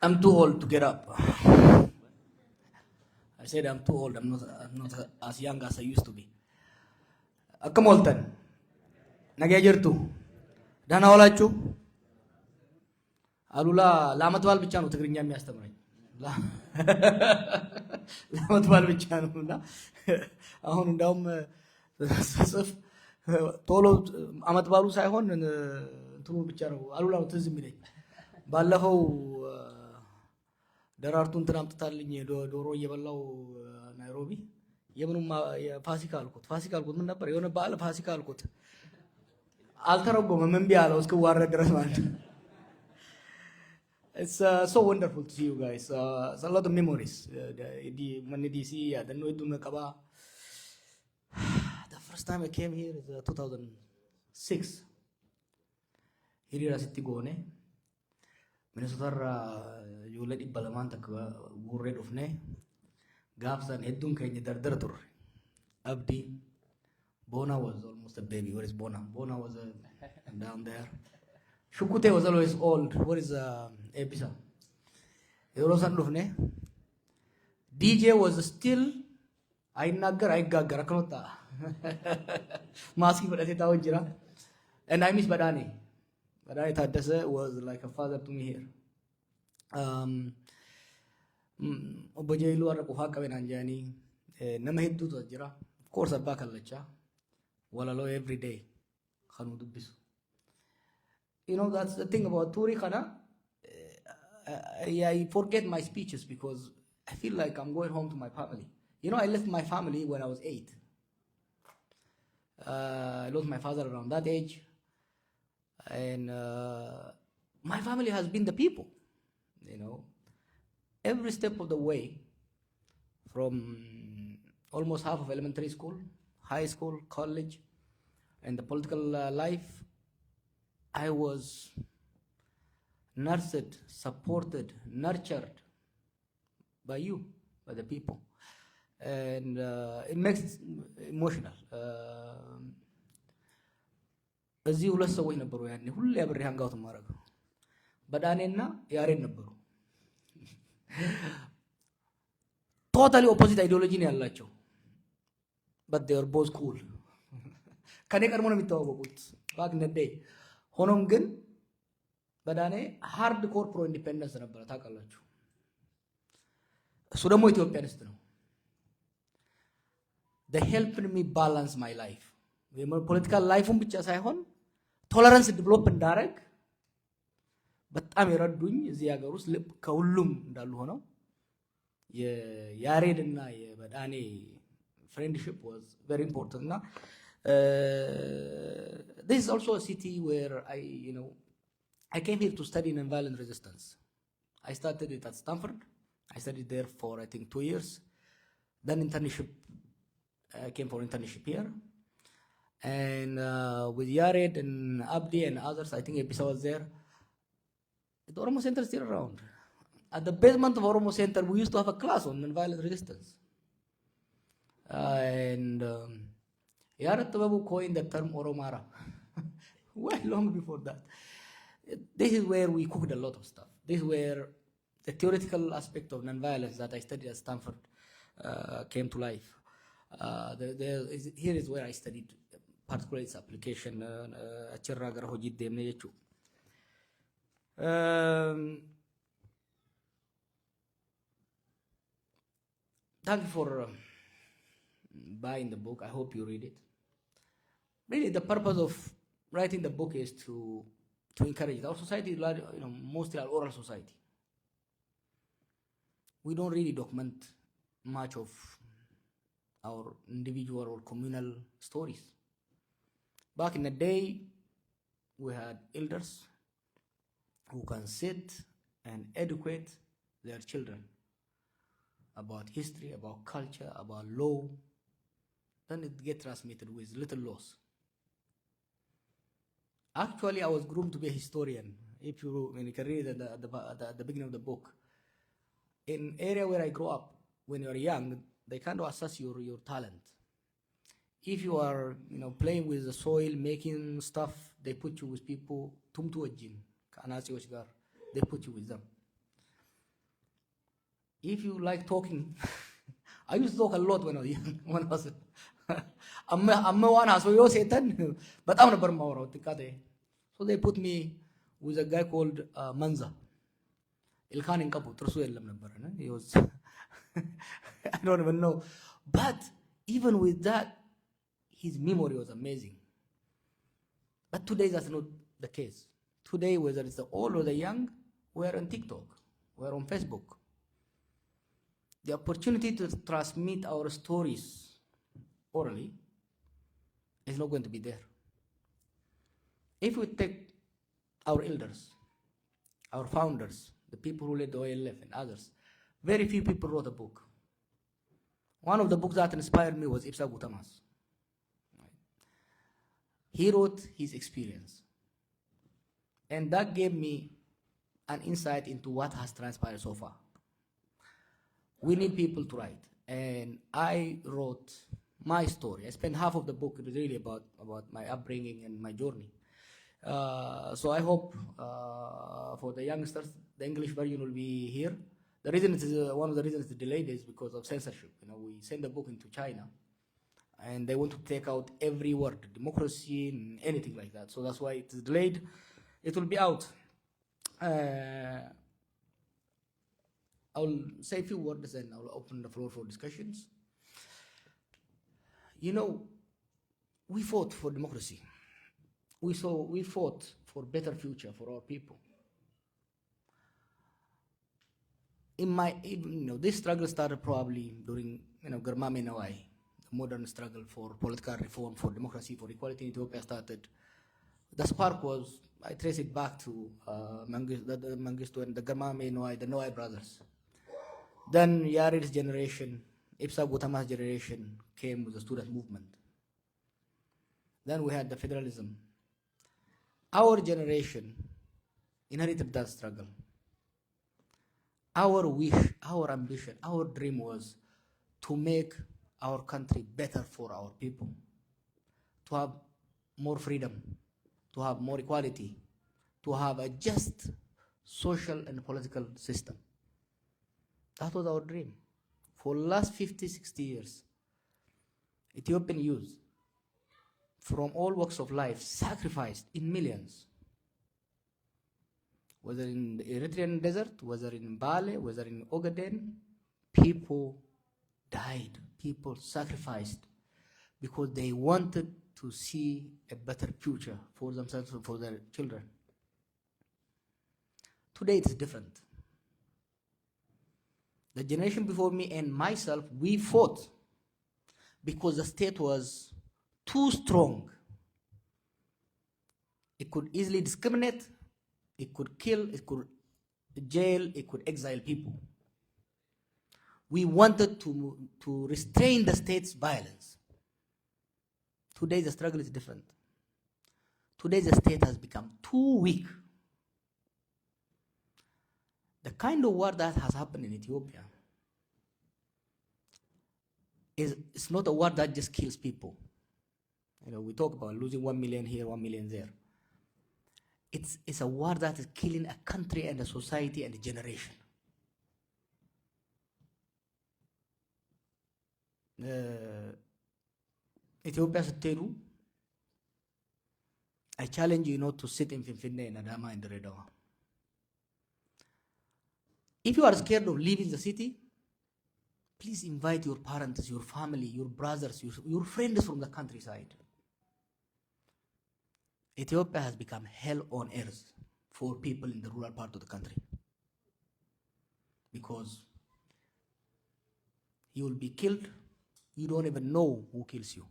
I'm too old to get up. I said I'm too old. I'm not as young as I used to be. Akkam ooltan nagee jirtu ደህና ዋላችሁ። አሉላ ለዓመት በዓል ብቻ ነው ትግርኛ የሚያስተምረኝ ለዓመት በዓል ብቻ ነው እና አሁን እንዳውም ስጽፍ ቶሎ ዓመት በዓሉ ሳይሆን እንትኑ ብቻ ነው አሉላ ነው ትዝ የሚለኝ። ባለፈው ደራርቱ እንትን አምጥታልኝ ዶሮ እየበላው ናይሮቢ የምኑም ፋሲካ አልኩት ምን ነበር የሆነ በዓል ፋሲካ አልኩት አልተረጎመም እምቢ አለው እስክዋረድ ድረስ ማለት ነው። It's so wonderful to see you guys. It's a lot of memories. When you see the the first time I came here is 2006. Here sitti goone. Minnesota ijoollee dhibba lamaan takka guurree dhufne gaafsan hedduun keenya dardara turre. Abdi Bona was almost a baby. Where is Bona? Bona was down there. Shukute was always old. What is Ebisa? Eurosan Lufne. DJ was still I nagger, I gagger, Akanota. Maski for Atita Jira. And I miss Badani. Badani Tadasa was like a father to me here. Obajailu Arapuhaka Venanjani. Namahidu Jira. Of course, Abakalacha. Walalo every day. Khanudubis. You know, that's the thing about Turi Khana. I forget my speeches because I feel like I'm going home to my family. You know, I left my family when I was 8. I lost my father around that age. And my family has been the people, you know, every step of the way, from almost half of elementary school, high school, college, and the political life. I was nursed, supported, nurtured by you, by the people. And it makes it emotional. እዚህ ሁለት ሰዎች ነበሩ ያኔ ሁሌ አብሬ ሃንጋውት ማረገው በዳኔና ያሬድ ነበሩ። ቶታሊ ኦፖዚት አይዲዮሎጂ ነው ያላቸው but they are both cool ከኔ ቀድሞ ነው የሚተዋወቁት ባክ ነዴ ሆኖም ግን በዳኔ ሃርድ ኮር ፕሮ ኢንዲፔንደንስ ነበር ታውቃላችሁ። እሱ ደግሞ ኢትዮጵያኒስት ነው። they helped me balance my life ፖለቲካል ላይፉን ብቻ ሳይሆን ቶለራንስ ዲቨሎፕ እንዳረግ በጣም የረዱኝ እዚህ ሀገር ውስጥ ከሁሉም እንዳሉ ሆነው የያሬድና የበዳኔ friendship was very important. Now, this is also a city where I came here to study nonviolent resistance. I started it at Stanford. I studied there for I think 2 years. Then internship, I came for internship here. And with Yared and Abdi and others, I think Episa was there. The Oromo Center is still around. At the basement of Oromo Center, we used to have a class on nonviolent resistance. And Yared Tababu coined the term Oromara way long before that. This is where we cooked a lot of stuff. This is where the theoretical aspect of nonviolence that I studied at Stanford came to life. Here is where I studied particularly its application. Thank you for buying the book. I hope you read it. Really, the purpose of writing the book is to encourage it. Our society is mostly an oral society. We don't really document much of our individual or communal stories. Back in the day, we had elders who can sit and educate their children about history, about culture, about law. Then it gets transmitted with little loss. Actually, I was groomed to be a historian. If you can read at the beginning of the book, in area where I grew up, when you are young, they kind of assess your talent. If you are playing with the soil, making stuff, they put you with people. They put you with them. if you like talking, I used to talk a lot when I was young. When I was amma waan haasoo seetan በጣም ነበር የማወራው ጥቃቴ. So they put me with a guy called Manza. Ilkhan inqabu ጥርሱ የለም ነበር. He was I don't even know. But even with that, his memory was amazing. But today that's not the case. Today, whether it's the old or the young, we're on TikTok, we're on Facebook. The opportunity to transmit our stories orally is not going to be there. If we take our elders, our founders, the people who led the OLF and others, very few people wrote a book. One of the books that inspired me was Ipsa Gutamas. He wrote his experience. And that gave me an insight into what has transpired so far. We need people to write. And I wrote my story. I spent half of the book really about my upbringing and my journey. So I hope for the youngsters, the English version will be here. The reason it is one of the reasons it's delayed is because of censorship. We send the book into China, and they want to take out every word, democracy and anything like that. So that's why it is delayed. It will be out. I'll say a few words and I'll open the floor for discussions. We fought for democracy. We fought for better future for our people. This struggle started probably during Garmame Nawai, the modern struggle for political reform, for democracy, for equality in Ethiopia started. The spark was, I trace it back to Mengistu and the Garmame Nawai, the Nawai brothers. Then Yarir's generation, Ipsa Gutama's generation came with the student movement. Then we had the federalism. Our generation inherited that struggle. Our wish, our ambition, our dream was to make our country better for our people, to have more freedom, to have more equality, to have a just social and political system. That was our dream. For the last 50, 60 years, Ethiopian youth from all walks of life sacrificed in millions. Whether in the Eritrean desert, whether in Mbale, whether in Ogaden, people died, people sacrificed because they wanted to see a better future for themselves and for their children. Today it's different. The generation before me and myself, we fought because the state was too strong. It could easily discriminate, it could kill, it could jail, it could exile people. We wanted to restrain the state's violence. Today the struggle is different. Today the state has become too weak. The kind of war that has happened in Ethiopia it's not a war that just kills people. We talk about losing 1 million here, 1 million there. It's a war that is killing a country and a society and a generation. Ethiopia ስትሄዱ I challenge you not to sit in Finfinne and Adama and Redawa. If you are scared of leaving the city, please invite your parents, your family, your brothers, your friends from the countryside. Ethiopia has become hell on earth for people in the rural part of the country. Because you will be killed, you don't even know who kills you.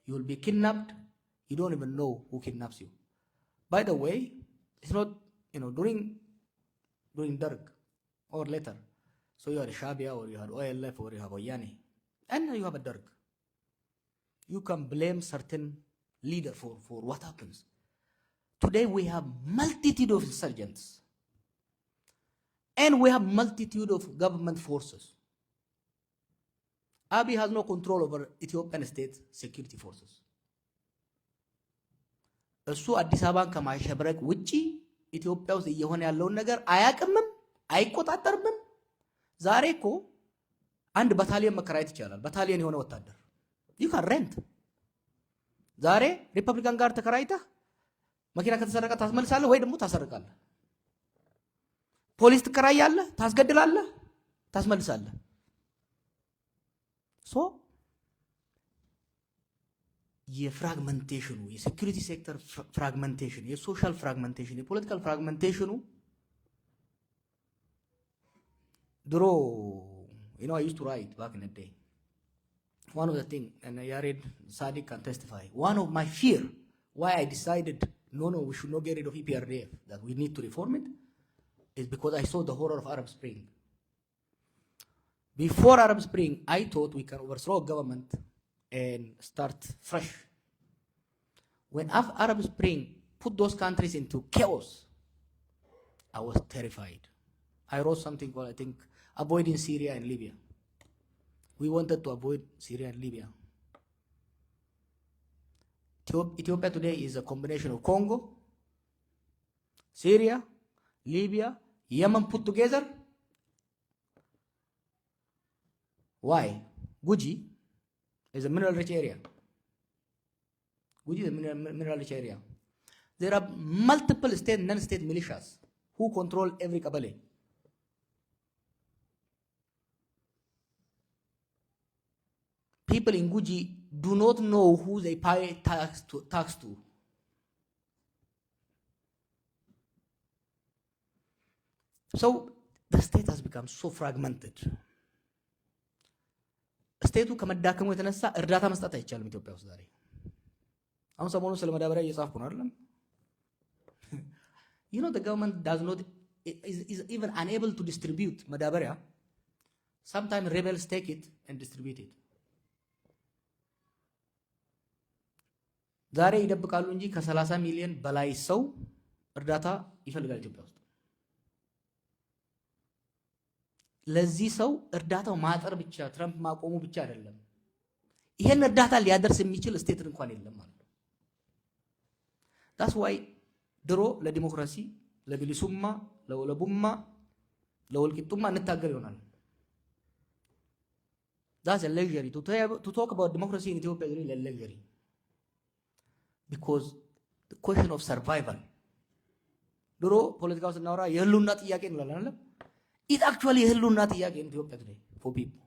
You will be kidnapped, you don't even know who kidnaps you. By the way, it's not, during Dark or later. So you had Shabia or you had OLF or you have Oyani. And you have a Dark. You can blame certain leader for what happens. Today we have multitude of insurgents. And we have multitude of government forces. Abiy has no control over Ethiopian state security forces. እሱ አዲስ አበባን ከማሸብረቅ ውጪ ኢትዮጵያ ውስጥ እየሆነ ያለውን ነገር አያቅምም፣ አይቆጣጠርም። ዛሬ እኮ አንድ ባታሊየን መከራየት ይቻላል። ባታሊየን የሆነ ወታደር you can rent። ዛሬ ሪፐብሊካን ጋር ተከራይተህ መኪና ከተሰረቀ ታስመልሳለህ ወይ ደግሞ ታሰርቃለህ። ፖሊስ ትከራያለህ፣ ታስገድላለህ፣ ታስመልሳለህ። ሶ የፍራግመንቴሽኑ የሴኩሪቲ ሴክተር ፍራግመንቴሽን፣ የሶሻል ፍራግመንቴሽን፣ የፖለቲካል ፍራግመንቴሽኑ ድሮ I used to write back in the day. One of the things, and Yared Sadiq can testify, one of my fear why I decided no, we should not get rid of EPRDF, that we need to reform it, is because I saw the horror of Arab Spring. Before Arab Spring, I thought we can overthrow government and start fresh. When Arab Spring put those countries into chaos, I was terrified. I wrote something called, I think, avoiding Syria and Libya. We wanted to avoid Syria and Libya. Ethiopia today is a combination of Congo, Syria, Libya, Yemen put together. Why? Guji is a mineral-rich area. Guji is a mineral-rich area. There are multiple state, non-state militias who control every Kabale. People in Guji do not know who they pay tax to. So the state has become so fragmented. ስቴቱ ከመዳከሙ የተነሳ እርዳታ መስጠት አይቻልም ኢትዮጵያ ውስጥ ዛሬ። አሁን ሰሞኑን ስለ መዳበሪያ እየጻፍኩ ነው አይደለም? The government does not is even unable to distribute መዳበሪያ. Sometimes rebels take it and distribute it. ዛሬ ይደብቃሉ እንጂ ከ30 ሚሊዮን በላይ ሰው እርዳታ ይፈልጋል ኢትዮጵያ ውስጥ። ለዚህ ሰው እርዳታው ማጠር ብቻ ትራምፕ ማቆሙ ብቻ አይደለም፣ ይሄን እርዳታ ሊያደርስ የሚችል ስቴት እንኳን የለም ማለት ነው። that's why ድሮ ለዲሞክራሲ ለቢሊሱማ ለወለቡማ ለወልቂጡማ እንታገል ይሆናል። that's a luxury to talk about democracy in Ethiopia is really a luxury. Because the question of survival. ድሮ ፖለቲካው ስናወራ የህልውና ጥያቄ እንላለን አይደል? It actually የህልውና ጥያቄ in Ethiopia today for people.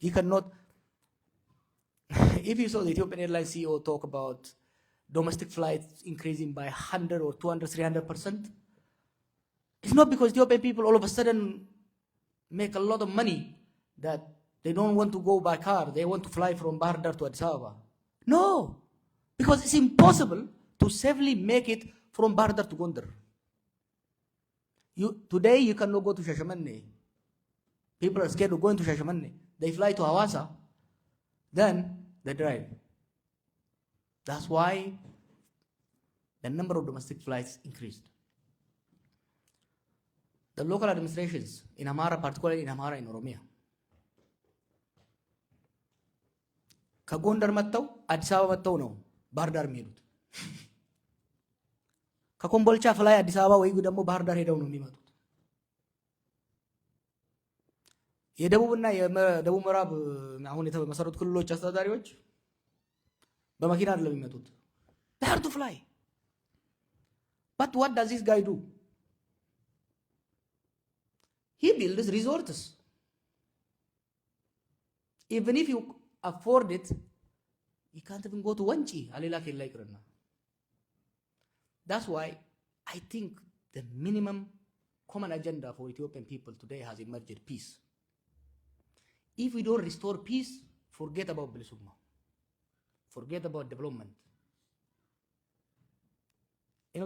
You cannot if you saw the Ethiopian Airlines CEO talk about domestic flights increasing by 100 or 200, 300%, it's not because Ethiopian people all of a sudden make a lot of money that they don't want to go by car, they want to fly from Bahar Dar to Addis Ababa. No. Because it's impossible to safely make it from Bahar Dar to Gondar. Today you cannot go to Shashamane. People are scared of going to Shashamane. They fly to Hawassa, then they drive. That's why the number of domestic flights increased. The local administrations in Amhara, particularly in Amhara and Oromia, ከጎንደር መጥተው አዲስ አበባ መጥተው ነው ባህር ዳር የሚሄዱት። ከኮምቦልቻ ፍላይ አዲስ አበባ ወይ ደግሞ ባህር ዳር ሄደው ነው የሚመጡት። የደቡብና የደቡብ ምዕራብ አሁን የተመሰረቱ ክልሎች አስተዳዳሪዎች በመኪና አይደለም የሚመጡት። they have to fly. But what does this guy do? He builds resorts. Even if you afford it, you can't even go to Wanchi. That's why I think the minimum common agenda for Ethiopian people today has emerged: peace. If we don't restore peace, forget about Bilisuma. Forget about development.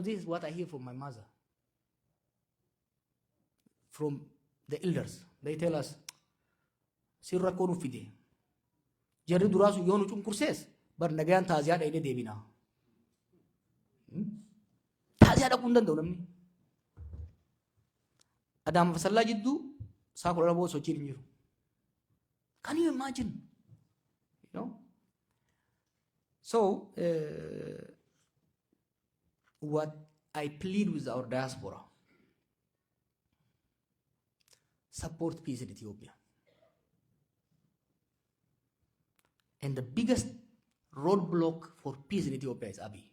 This is what I hear from my mother, from the elders. They tell us, Sirra Konu Fide. Jarri durasu yoonu cunqursees bar nagayaan taaziyaa dhayne deebina. Taaziyaa dhaquu hin danda'u namni. Adaama Fasallaa jidduu isaa kudha laboo sochiin hin jiru. Can you imagine? So what I plead with our diaspora, support peace in Ethiopia. And the biggest roadblock for peace in Ethiopia is Abiy.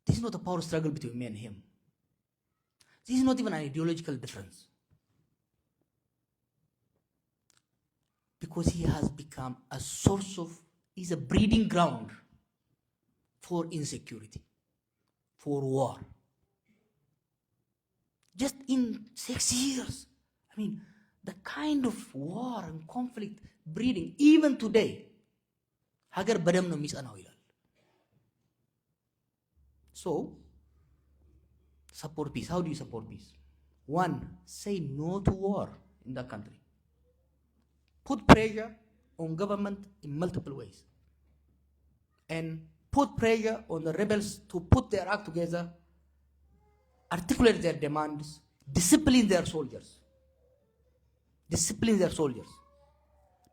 This is not a power struggle between me and him. This is not even an ideological difference. Because he has become a source of, he's a breeding ground for insecurity, for war. Just in 6 years, I mean, the kind of war and conflict breeding, even today, hagar badam no misanaw ilal. So, support peace. How do you support peace? One, say no to war in that country. Put pressure on government in multiple ways. And put pressure on the rebels to put their act together, articulate their demands, discipline their soldiers. Discipline their soldiers.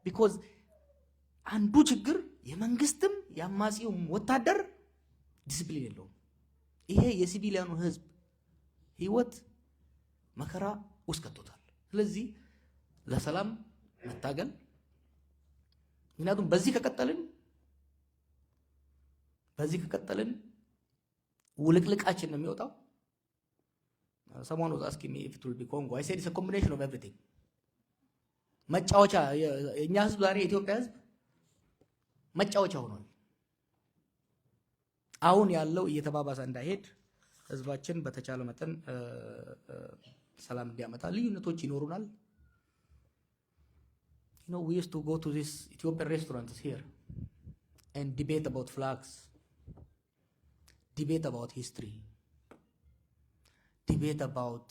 Because አንዱ ችግር የመንግስትም የአማጺውም ወታደር ዲሲፕሊን የለውም። ይሄ የሲቪሊያኑ ህዝብ ህይወት መከራ ውስጥ ከቶታል። ስለዚህ ለሰላም መታገል፣ ምክንያቱም በዚህ ከቀጠልን ውልቅልቃችን ነው የሚወጣው። Someone was asking me if it will be Congo. I said it's a combination of everything. መጫወቻ የኛ ህዝብ ዛሬ የኢትዮጵያ ህዝብ መጫወቻ ሆኗል። አሁን ያለው እየተባባሰ እንዳይሄድ ህዝባችን በተቻለ መጠን ሰላም እንዲያመጣ ልዩነቶች ይኖሩናል። You know, we used to go to this Ethiopian restaurants here and debate about flags, debate about history, debate about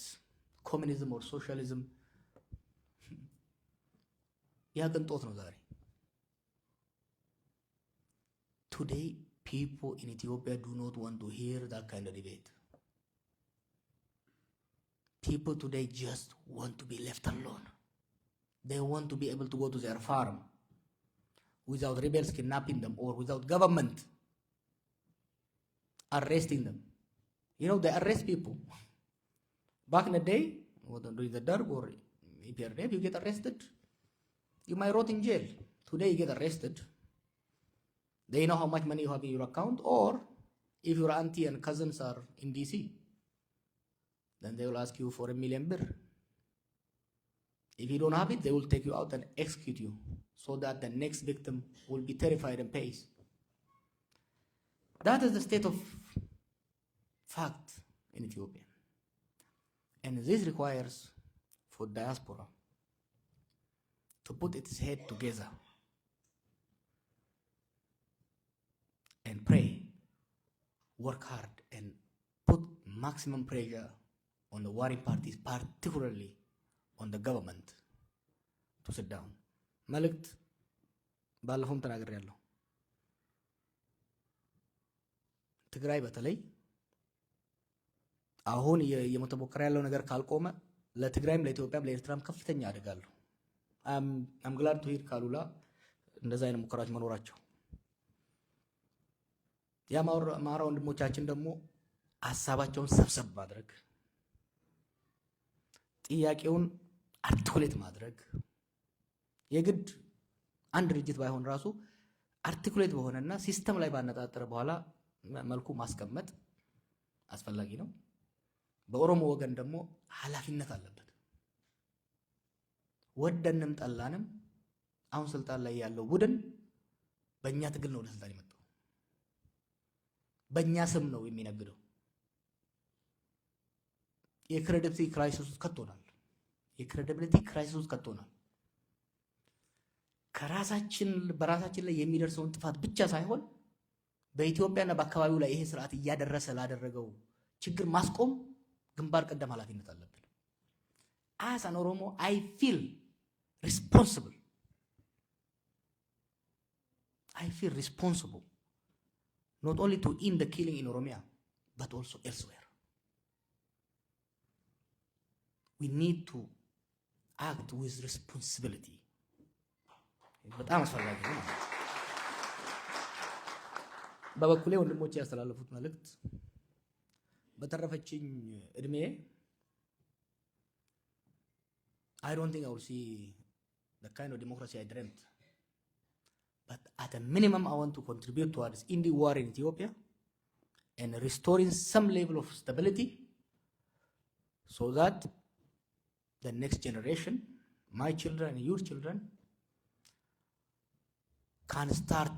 communism or socialism. ያ ቅንጦት ነው ዛሬ። Today, people in Ethiopia do not want to hear that kind of debate. People today just want to be left alone. They want to be able to go to their farm without rebels kidnapping them or without government arresting them. You know, they arrest people. Back in the day, during the Darg or EPRDF, you get arrested, you might rot in jail. Today you get arrested. They know how much money you have in your account, or if your auntie and cousins are in DC, then they will ask you for $1 million birr. If you don't have it, they will take you out and execute you so that the next victim will be terrified and pays. That is the state of fact in Ethiopia. And this requires for diaspora to put its head together and pray, work hard, and put maximum pressure on the warring parties, particularly on the government, to sit down. መልእክት ባለፈውም ተናግሬያለሁ። ትግራይ በተለይ አሁን እየተሞከረ ያለው ነገር ካልቆመ ለትግራይም ለኢትዮጵያም ለኤርትራም ከፍተኛ አደጋ አለው። I'm glad to hear ካሉላ እንደዛ አይነት ሙከራዎች መኖራቸው። የአማራ ወንድሞቻችን ደግሞ ሀሳባቸውን ሰብሰብ ማድረግ፣ ጥያቄውን አርቲኩሌት ማድረግ፣ የግድ አንድ ድርጅት ባይሆን ራሱ አርቲኩሌት በሆነና ሲስተም ላይ ባነጣጠረ በኋላ መልኩ ማስቀመጥ አስፈላጊ ነው። በኦሮሞ ወገን ደግሞ ኃላፊነት አለበት። ወደንም ጠላንም አሁን ስልጣን ላይ ያለው ቡድን በእኛ ትግል ነው ወደ ስልጣን የመጣው። በእኛ ስም ነው የሚነግደው። የክሬዲቢሊቲ ክራይሲስ ውስጥ ከቶናል። የክሬዲቢሊቲ ክራይሲስ ውስጥ ከቶናል። በራሳችን ላይ የሚደርሰውን ጥፋት ብቻ ሳይሆን በኢትዮጵያና በአካባቢው ላይ ይሄ ስርዓት እያደረሰ ላደረገው ችግር ማስቆም ግንባር ቀደም ኃላፊነት አለብን። as an Oromo, I feel responsible. I feel responsible not only to end the killing in Oromia, but also elsewhere. We need to act with responsibility. በጣም አስፈላጊ ነው። በበኩሌ ወንድሞቼ ያስተላለፉት መልእክት በተረፈችኝ እድሜ I don't think I will see the kind of democracy I dreamt. But at a minimum, I want to contribute towards ending war in Ethiopia and restoring some level of stability so that the next generation, my children and your children, can start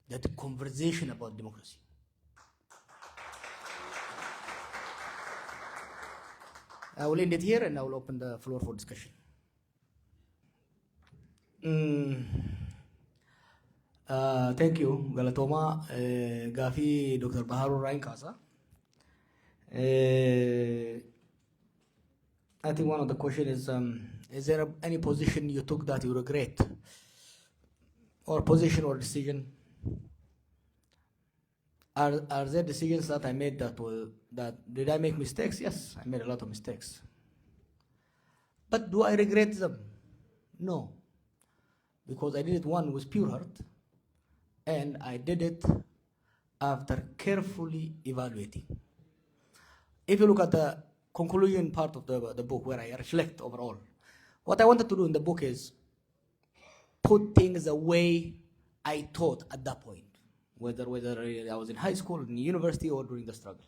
that conversation about democracy. I will end it here and I will open the floor for discussion. Thank you, Galatoma. Gafi Dr. Baharu Rain Kasa. I think one of the questions is there any position you took that you regret? Or position or decision? Are there decisions that I made that did I make mistakes? Yes, I made a lot of mistakes. But do I regret them? No. Because I did it one with pure heart, and I did it after carefully evaluating. If you look at the conclusion part of the book where I reflect overall, what I wanted to do in the book is put things the way I thought at that point, whether I was in high school, in university, or during the struggle.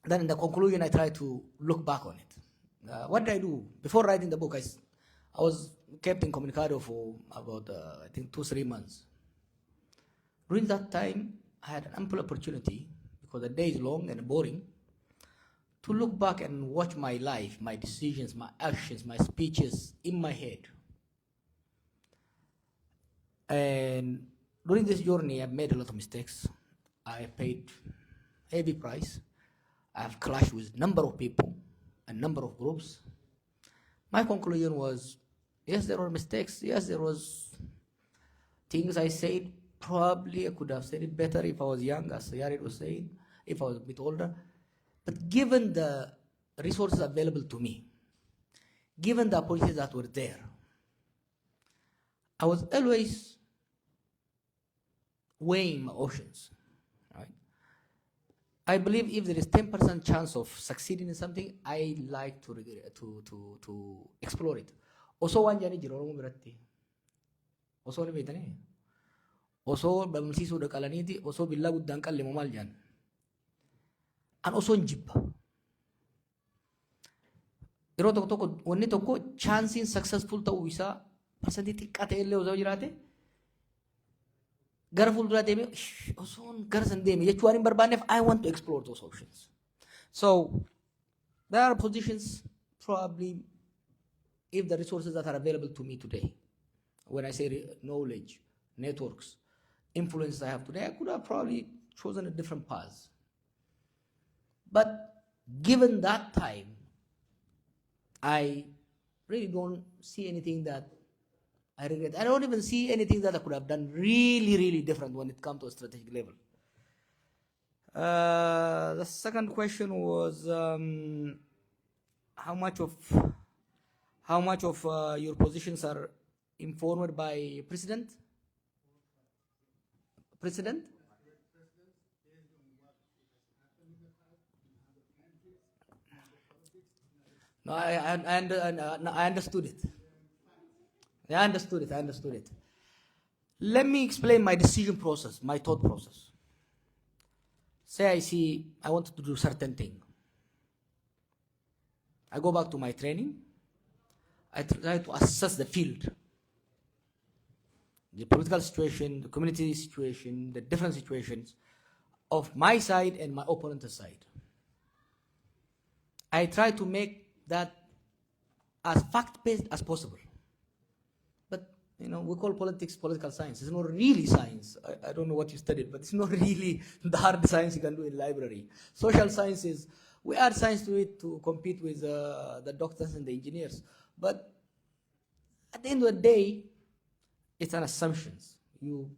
Then in the conclusion, I try to look back on it. What did I do? Before writing the book, I was kept incommunicado for about, I think, 2-3 months. During that time, I had an ample opportunity, because the day is long and boring, to look back and watch my life, my decisions, my actions, my speeches in my head. And during this journey, I've made a lot of mistakes. I paid heavy price. I've clashed with a number of people, a number of groups. My conclusion was, yes, there were mistakes. Yes, there was things I said. Probably I could have said it better if I was young, as Yared was saying, if I was a bit older. But given the resources available to me, given the opportunities that were there, I was always weighing my options. Right? I believe if there is 10% chance of succeeding in something, I like to explore it. Also, one jani jiro mo biratti. Also, ni betani. Also, bamsisu de kalaniti. Also, billa guddan kalle mo mal jan. And also njibba. Iro toko wanni toko chancing successful ta'u isa percentage xiqqaa ta'e illee osoo jiraate gara fuulduraa deemee osoon gara san deeme jechuun hin barbaanneef I want to explore those options. So there are positions probably, if the resources that are available to me today, when I say knowledge, networks, influence I have today, I could have probably chosen a different path. But given that time, I really don't see anything that I regret. I don't even see anything that I could have done really, really different when it comes to a strategic level. The second question was how much of your positions are informed by president? President? No, I understood it. I understood it. Let me explain my decision process, my thought process. Say I wanted to do certain thing. I go back to my training. I try to assess the field, the political situation, the community situation, the different situations of my side and my opponent's side. I try to make that as fact-based as possible. But, we call politics political science. It's not really science. I don't know what you studied, but it's not really the hard science you can do in library. Social sciences, we add science to it to compete with the doctors and the engineers. But at the end of the day, it's an assumption. You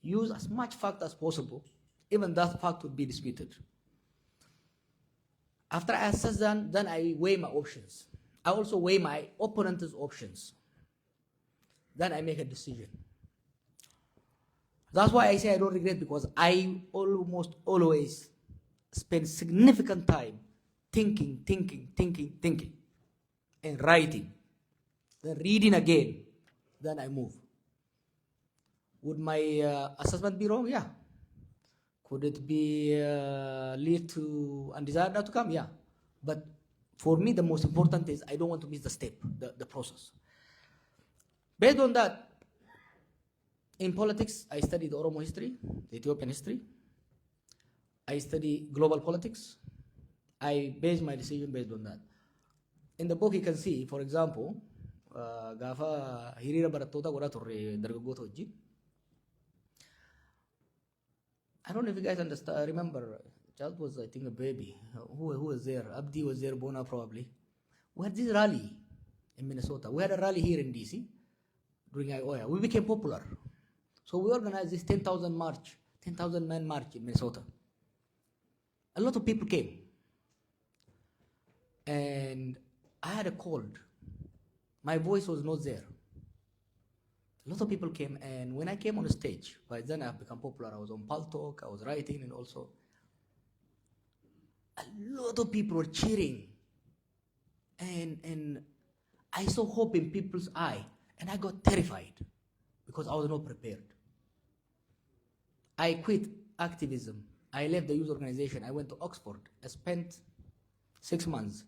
use as much fact as possible, even that fact would be disputed. After I assess that, then I weigh my options. I also weigh my opponent's options. Then I make a decision. That's why I say I don't regret, because I almost always spend significant time thinking. and writing, then reading again, then I move. Would my assessment be wrong? Yeah. Could it be lead to undesired outcome? Yeah. But for me, the most important is I don't want to miss the step, the process. Based on that, in politics, I studied Oromo history, the Ethiopian history. I study global politics. I base my decision based on that. In the book, you can see, for example, gaafa hiriira barattoota godhaa turre dargaggoota wajjin. I don't know if you guys understand. Remember, child was, I think, a baby. Who was there? Abdi was there, Bona probably. We had this rally in Minnesota. We had a rally here in DC during IOIA. We became popular. So we organized this 10,000 march, 10,000 man march in Minnesota. A lot of people came. And I had a cold. My voice was not there. A lot of people came, and when I came on the stage, by then I've become popular. I was on Paltalk, I was writing, and also a lot of people were cheering. And I saw hope in people's eye, and I got terrified because I was not prepared. I quit activism. I left the youth organization. I went to Oxford. I spent 6 months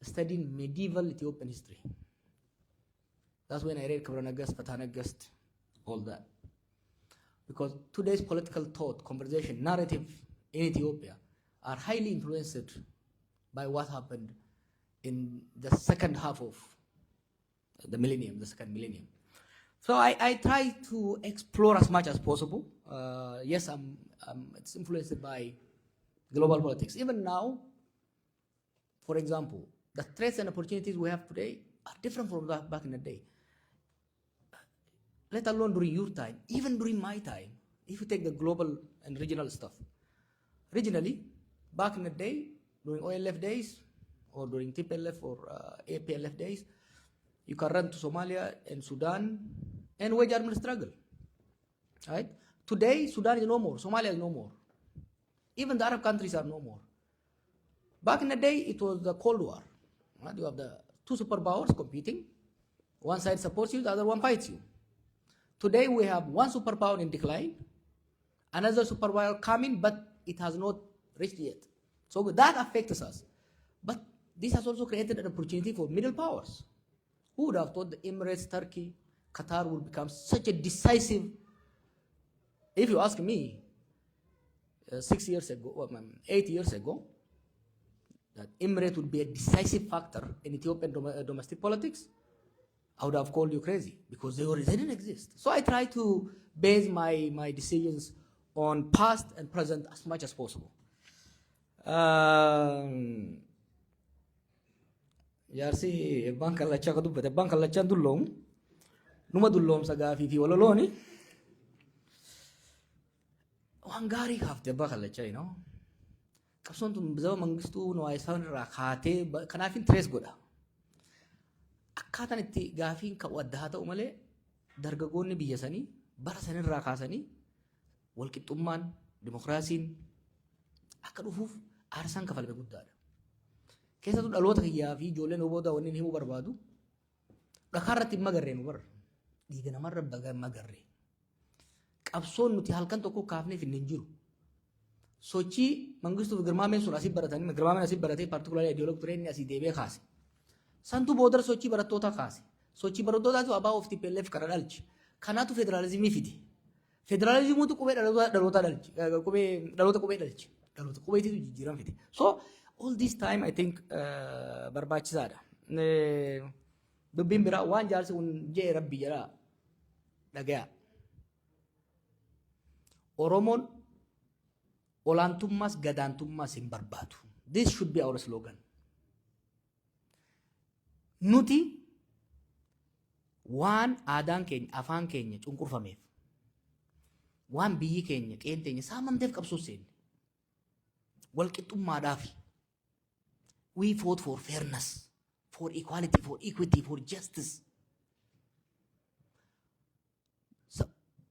studying medieval Ethiopian history. That's when I read Kabranagast, Fatanagast, all that. Because today's political thought, conversation, narrative in Ethiopia are highly influenced by what happened in the second half of the millennium, the second millennium. So I try to explore as much as possible. Yes, it's influenced by global politics. Even now, for example, the threats and opportunities we have today are different from that back in the day. Let alone during your time, even during my time, if you take the global and regional stuff. Regionally, back in the day, during OLF days, or during TPLF or APLF days, you can run to Somalia and Sudan and wage armed struggle. Right? Today, Sudan is no more, Somalia is no more. Even the Arab countries are no more. Back in the day, it was the Cold War. Right? You have the two superpowers competing. One side supports you, the other one fights you. Today, we have one superpower in decline, another superpower coming, but it has not reached yet. So that affects us. But this has also created an opportunity for middle powers. Who would have thought the Emirates, Turkey, Qatar would become such a decisive, if you ask me, 6 years ago, 8 years ago, that Emirates would be a decisive factor in Ethiopian domestic politics, I would have called you crazy because they didn't exist. So I try to base my decisions on past and present as much as possible. Jaarsi ebbaan kallachaa ka dubbate ebbaan kallachaan dulloomu numa dulloomsa gaafii fi walolooni waan gaarii kaafte ebbaa kallachaa you know qabsoon tun zama mangistuu nu isaan irraa kaatee kanaafin tres godha akkaataan itti gaafiin ka'u adda haa ta'u malee dargaggoonni biyya sanii bara sanirraa kaasanii walqixxummaan dimokiraasiin akka dhufuuf aarsaan kafalme guddaadha. Keessattuu dhaloota kiyyaa fi ijoolleen booda wanni himuu barbaadu dhakaarratti hin magarree nu barra dhiiga namarra magarree qabsoon nuti halkan tokko kaafneef hin jiru sochii mangistuu fi girmaameen sun asii baratanii girmaameen asii baratee paartikularii ideoloog turee inni asii deebi'ee kaase santu boodar sochii barattootaa kaase sochii barattootaatu abaa of TPLF kana dhalche kanaatu federaalizimii fide federaalizimiitu qubee dhaloota dhalche dhaloota qubee dhalche dhaloota qubeetitu jijjiiran fide so all this time I think barbaachisaadha. Dubbiin biraa waan jaarsi kun jee rabbi jedhaa dhagaya. Oromoon olaantummaas gadaantummaas hin barbaadu. This should be our slogan. Nuti waan aadaan keenya afaan keenya cunqurfameef waan biyyi keenya qeen teenya saamamteef qabsoo seenne walqixxummaadhaaf we fought for fairness, for equality, for equity, for justice.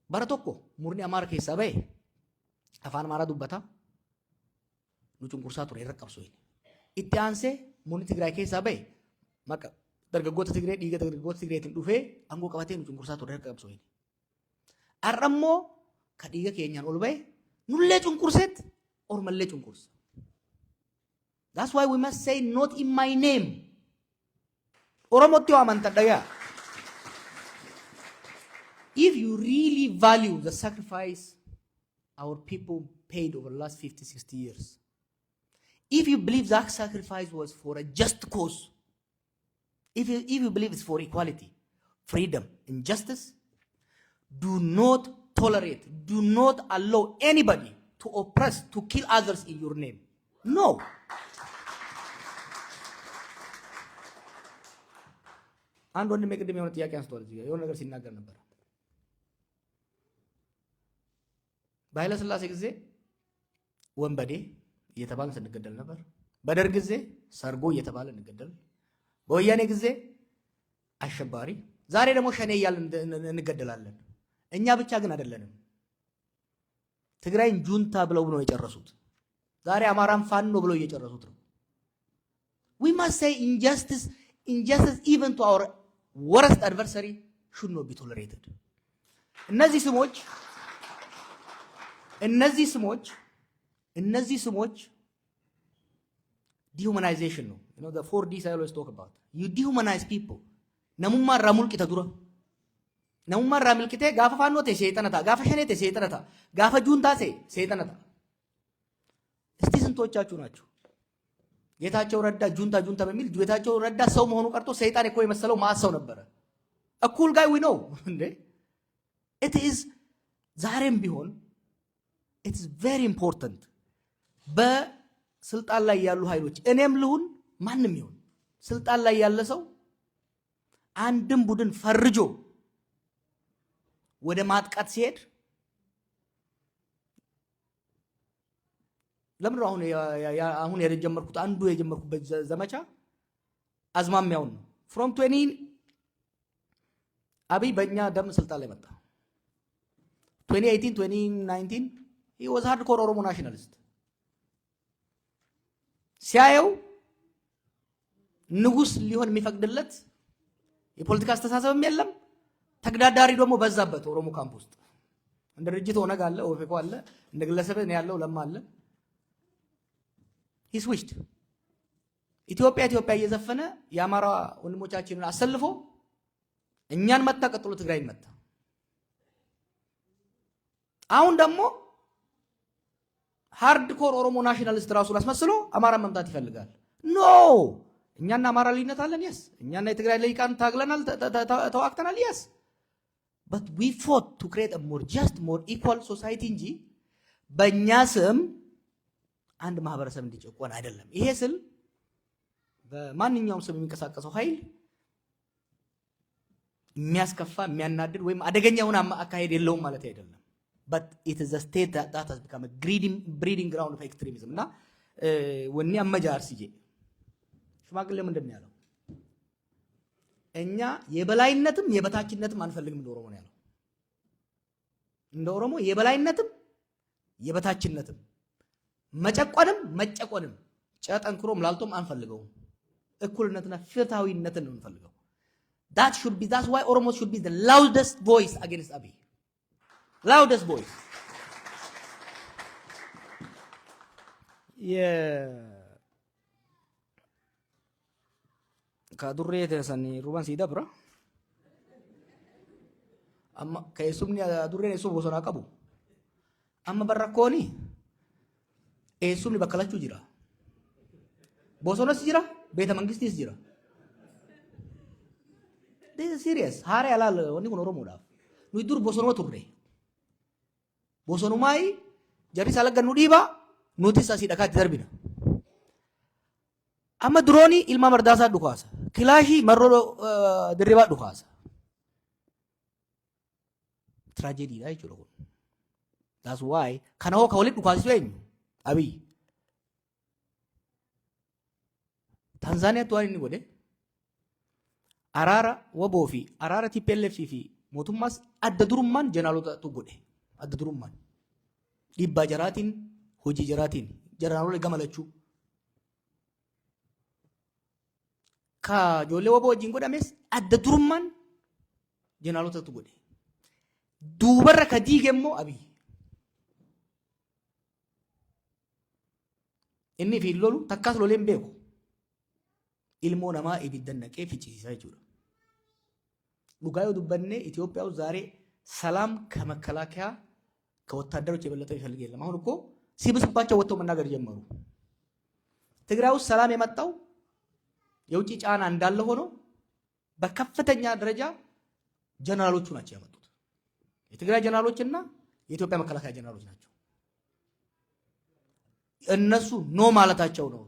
Bara tokko murni Amaara keessaa bahe afaan Amaaraa dubbata nu cunqursaa ture irra qabsoo inni. Itti aansee murni Tigraay keessaa bahe dargaggoota Tigree dhiiga dargaggoota Tigreetiin dhufee aangoo qabatee nu cunqursaa ture harka qabsoo inni. Har'ammoo ka dhiiga keenyaan ol ba'e nullee cunqurseet ormallee cunqursa. That's why we must say not in my name. Oromootti waaman tadhagaa. If you really value the sacrifice our people paid over the last 50, 60 years, if you believe that sacrifice was for a just cause, if you believe it's for equality, freedom, and justice, do not tolerate, do not allow anybody to oppress, to kill others in your name. No. አንድ ወንድሜ ቅድም የሆነ ጥያቄ አንስቷል። እዚህ የሆነ ነገር ሲናገር ነበር። በኃይለ ሥላሴ ጊዜ ወንበዴ እየተባልን ስንገደል ነበር። በደርግ ጊዜ ሰርጎ እየተባለ እንገደል፣ በወያኔ ጊዜ አሸባሪ፣ ዛሬ ደግሞ ሸኔ እያልን እንገደላለን። እኛ ብቻ ግን አይደለንም። ትግራይን ጁንታ ብለው ነው የጨረሱት። ዛሬ አማራን ፋኖ ብለው እየጨረሱት ነው። we must say injustice even to our worst adversary should not be tolerated. እነዚህ ስሞች dehumanization ነው. You know the 4Ds I always talk about. You dehumanize people. namummaa irraa mulqita dura. namummaa irraa milqitee gaafa faannoo ta'e seexanata, gaafa shanee ta'e seexanata, gaafa juuntaa ta'e seexanata. እስቲ ስንቶቻችሁ ናችሁ ጌታቸው ረዳ ጁንታ በሚል ጌታቸው ረዳ ሰው መሆኑ ቀርቶ ሰይጣን እኮ የመሰለው ማሰው ነበረ። a cool guy we know እንዴ it is ዛሬም ቢሆን it is very important በስልጣን ላይ ያሉ ኃይሎች እኔም ልሁን ማንም ይሁን ስልጣን ላይ ያለ ሰው አንድም ቡድን ፈርጆ ወደ ማጥቃት ሲሄድ ለምን ነው አሁን የጀመርኩት አንዱ የጀመርኩበት ዘመቻ አዝማሚያውን ነው from 20 አብይ በእኛ ደም ስልጣን ላይ መጣ 2018 2019 he was hardcore ኦሮሞ ናሽናሊስት ሲያየው ንጉስ ሊሆን የሚፈቅድለት የፖለቲካ አስተሳሰብም የለም ተግዳዳሪ ደግሞ በዛበት ኦሮሞ ካምፕ ውስጥ እንደ ድርጅት ኦነግ አለ ኦፌኮ አለ እንደ ግለሰብ ነው ያለው ለማ አለ he switched ኢትዮጵያ እየዘፈነ የአማራ ወንድሞቻችንን አሰልፎ እኛን መጣ ቀጥሎ ትግራይን መጣ አሁን ደግሞ ሃርድኮር ኦሮሞ ናሽናሊስት ራሱን አስመስሎ አማራ መምጣት ይፈልጋል ኖ እኛና አማራ ልዩነት አለን yes እኛና የትግራይ ልሂቃን ታግለናል ተዋክተናል yes but we fought to create a more just more equal society እንጂ በእኛ ስም አንድ ማህበረሰብ እንዲጨቆን አይደለም ይሄ ስል በማንኛውም ስም የሚንቀሳቀሰው ኃይል የሚያስከፋ የሚያናድድ ወይም አደገኛውን አካሄድ የለውም ማለት አይደለም but it is a state that has become a breeding ground of extremism እና ወኔ አመጃር ሲጄ ሽማግሌ ምንድነው ያለው እኛ የበላይነትም የበታችነትም አንፈልግም እንደ ኦሮሞ ነው ያለው እንደ ኦሮሞ የበላይነትም የበታችነትም መጨቆንም መጨቆንም ጨጠንክሮም ላልቶም አንፈልገው እኩልነትና ፍትሃዊነትን ነው እንፈልገው that's why Oromos should be the loudest voice against Abiy loudest voice kadurre tesani ruban sida bra amma kaysumni adurre nesu bosona qabu amma barrakoni esumni bakkalachu jira bosonas jira beta mangistis jira this is serious hare alal woni kun oromo da nu idur bosono turre bosonu mai jari salaga nu diba nuti sasi dakati darbina amma droni ilma mardasa dukasa kilashi marro dirriba dukasa tragedy dai chulo that's why kana ho kawli dukasi wen Abiy Tanzania tuan ini gode arara wabofi arara TPLF fi motummas adda durumman jenalota tu gode adda durumman dibba jaratin hoji jaratin jaranole gamalachu ka jolle wabo wajin godhames adda durummaan jeneraalootatu godhe. Duubarra ka diige immoo Abiy. Inni fi lolu takkaas lolee hin beeku. Ilmoo namaa ibiddan naqee fichisiisaa jechuudha. Dhugaa yoo dubbanne ኢትዮጵያ ውስጥ ዛሬ ሰላም ከመከላከያ ከወታደሮች የበለጠ ይፈልግ የለም። አሁን እኮ ሲብስባቸው ወጥተው መናገር ጀመሩ። ትግራይ ውስጥ ሰላም የመጣው የውጭ ጫና እንዳለ ሆኖ በከፍተኛ ደረጃ ጀነራሎቹ ናቸው ያመጡት። የትግራይ ጀነራሎችና የኢትዮጵያ መከላከያ ጀነራሎች ናቸው። እነሱ ኖ ማለታቸው ነው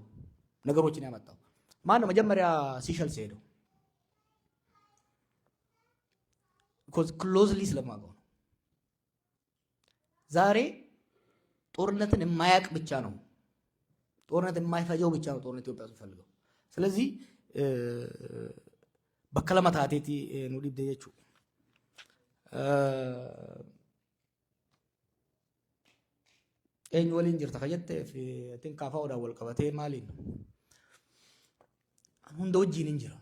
ነገሮችን ያመጣው። ማን ነው መጀመሪያ ሲሸልስ ሄደው? ክሎዝሊ ስለማውቀው ነው። ዛሬ ጦርነትን የማያቅ ብቻ ነው፣ ጦርነት የማይፈጀው ብቻ ነው ጦርነት ኢትዮጵያ ውስጥ ፈልገው። ስለዚህ በከለማ ታቴቲ ኑዲ ደየቹ ኤኝ ወሊን ጅርታ ከጀተ ፊን ካፋ ወዳ ወልቀበቴ ማሊን ሁንደ ወጂን እንጀራ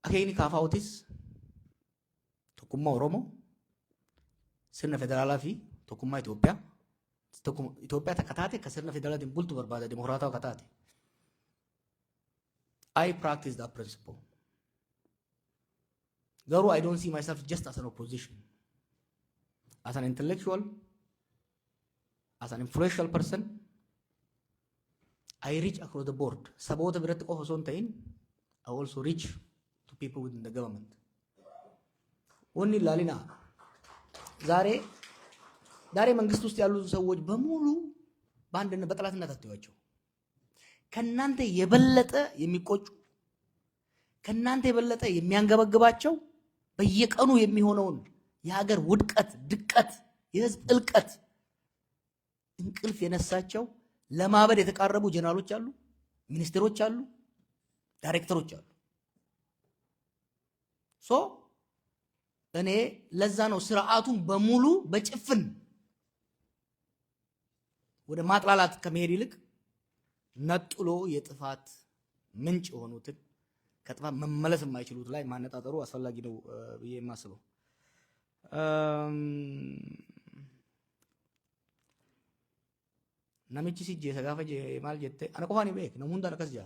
akeekni kaafaa'utis tokkummaa Oromoo sirna federaalaa fi tokkummaa Itoophiyaa takka taate akka sirna federaalaatiin bultu barbaada, dimokiraataa akka taate. I practice that principle. Garuu I don't see myself just as an opposition. As an intellectual, as an influential person, I reach across the board. Saboota biratti qofa osoo hin ta'in, I also reach to people within the government. Only ላሊና ዛሬ መንግስት ውስጥ ያሉ ሰዎች በሙሉ በአንድነት በጠላትነት አትዩዋቸው። ከናንተ የበለጠ የሚቆጩ ከናንተ የበለጠ የሚያንገበግባቸው በየቀኑ የሚሆነውን የሀገር ውድቀት፣ ድቀት፣ የህዝብ እልቀት እንቅልፍ የነሳቸው ለማበድ የተቃረቡ ጀነራሎች አሉ፣ ሚኒስትሮች አሉ፣ ዳይሬክተሮች አሉ። ሶ እኔ ለዛ ነው ስርዓቱን በሙሉ በጭፍን ወደ ማጥላላት ከመሄድ ይልቅ ነጥሎ የጥፋት ምንጭ የሆኑትን ከጥፋት መመለስ የማይችሉት ላይ ማነጣጠሩ አስፈላጊ ነው ብዬ የማስበው። ነምቺ ሲጄ ሰጋፈጀ ማል ጀተ አነ ቆፋኒ ቤክ ነው ሙንዳ ነከስ ጃ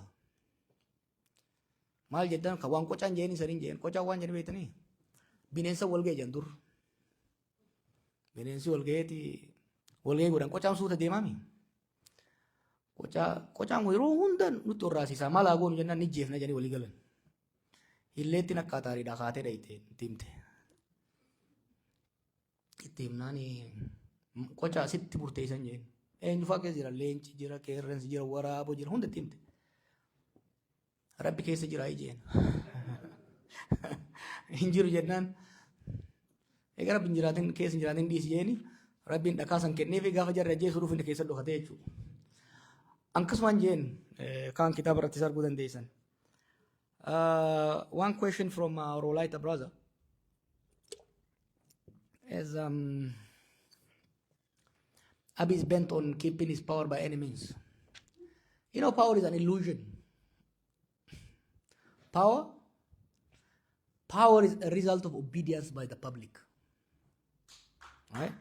ማል ጀደን ከዋን ቆጫን ጀኒ ሰሪን ጀን ቆጫ ዋን ጀን ቤትኒ bineensa walga'e jan dur bineensi walga'e godhan qocaan suuta deemami qocaan yeroo hunda nutti horraasisaa maal haa goonu jennaan ni jeefna jedhanii walii galan illeetti nakkaataariidha kaatee dhayite timte itti himnaan qocaa sitti murteessan jeen eenyu faa keessa jira leenci jira qeerransi jira waraaboo jira hunda timte rabbi keessa jira jeen hinjiru jennaan egaa rabbiin jiraatin keessa jiraatin dhiisi jeeni rabbiin dhakaasan kenneefi gaafa jarra jeesuu dhufu inni keessa dhokate jechuudha. Akkasumaan jeen kaan kitaaba irratti arguu dandeessan. One question from our Olaita brother is Abiy is bent on keeping his power by any means. You know, power is an illusion. Power is a result of obedience by the public. Right?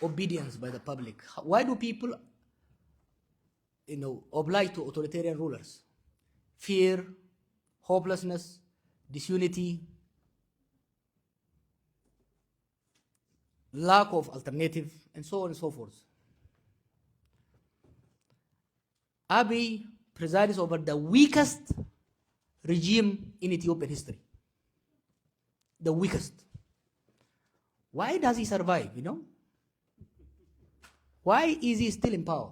Obedience by the public. Why do people, oblige to authoritarian rulers? Fear, hopelessness, disunity, lack of alternative, and so on and so forth. Abiy presides over the weakest regime in Ethiopian history. The weakest. Why does he survive, Why is he still in power?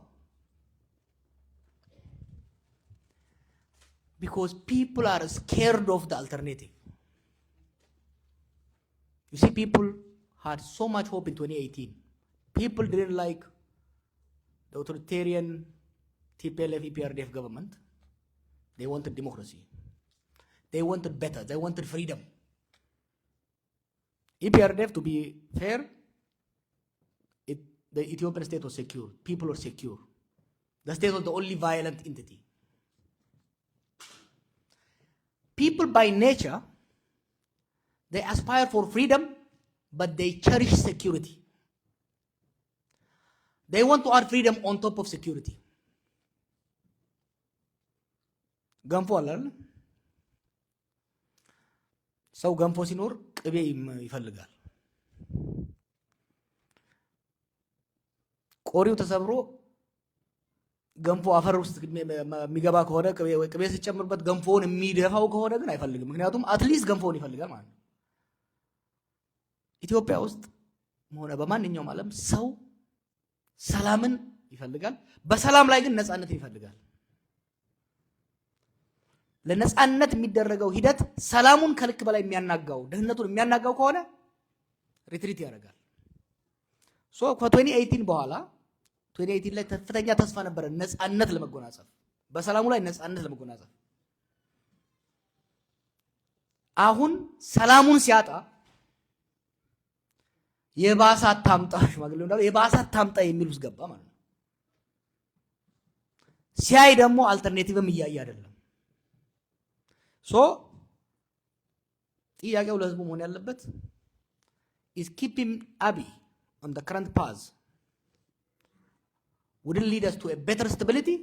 Because people are scared of the alternative. You see, people had so much hope in 2018. People didn't like the authoritarian TPLF EPRDF government. They wanted democracy. They wanted better. They wanted freedom. EPRDF, to be fair, the Ethiopian state was secure. People were secure. The state was the only violent entity. People by nature, they aspire for freedom, but they cherish security. They want to add freedom on top of security. ገንፎ አለ አይደል? ሰው ገንፎ ሲኖር ቅቤ ይፈልጋል። ቆሪው ተሰብሮ ገንፎ አፈር ውስጥ የሚገባ ከሆነ ቅቤ ሲጨምርበት ገንፎውን የሚደፋው ከሆነ ግን አይፈልግም። ምክንያቱም አትሊስት ገንፎውን ይፈልጋል ማለት ነው። ኢትዮጵያ ውስጥ ሆነ በማንኛውም ዓለም ሰው ሰላምን ይፈልጋል። በሰላም ላይ ግን ነፃነትን ይፈልጋል። ለነፃነት የሚደረገው ሂደት ሰላሙን ከልክ በላይ የሚያናጋው ደህንነቱን የሚያናጋው ከሆነ ሪትሪት ያደርጋል። ሶ ከ2018 በኋላ 2018 ላይ ከፍተኛ ተስፋ ነበረ ነፃነት ለመጎናጸፍ፣ በሰላሙ ላይ ነፃነት ለመጎናጸፍ። አሁን ሰላሙን ሲያጣ የባሰ አታምጣ ሽማግሌው እንዳለው የባሰ አታምጣ የሚል ውስጥ ገባ ማለት ነው። ሲያይ ደግሞ አልተርኔቲቭም እያየ አይደለም። ሶ ጥያቄው ለህዝቡ መሆን ያለበት is keeping Abiy on the current path wouldn't lead us to a better stability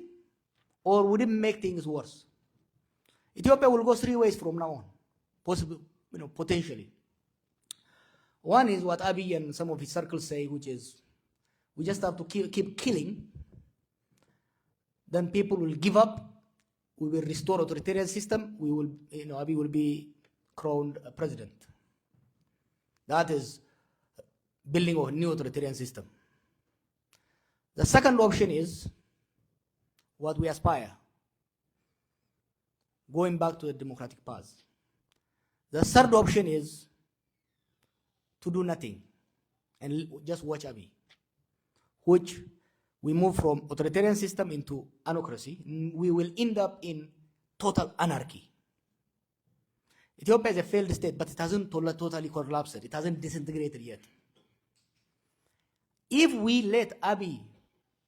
or would it make things worse? Ethiopia will go three ways from now on, possibly, potentially. One is what Abiy and some of his circles say, which is we just have to keep killing, then people will give up. We will restore authoritarian system. We will, Abiy will be crowned president. That is building of a new authoritarian system. The second option is what we aspire, going back to the democratic path. The third option is to do nothing and just watch Abiy, which we move from authoritarian system into anocracy. We will end up in total anarchy. Ethiopia is a failed state, but it hasn't totally collapsed. It hasn't disintegrated yet. If we let Abiy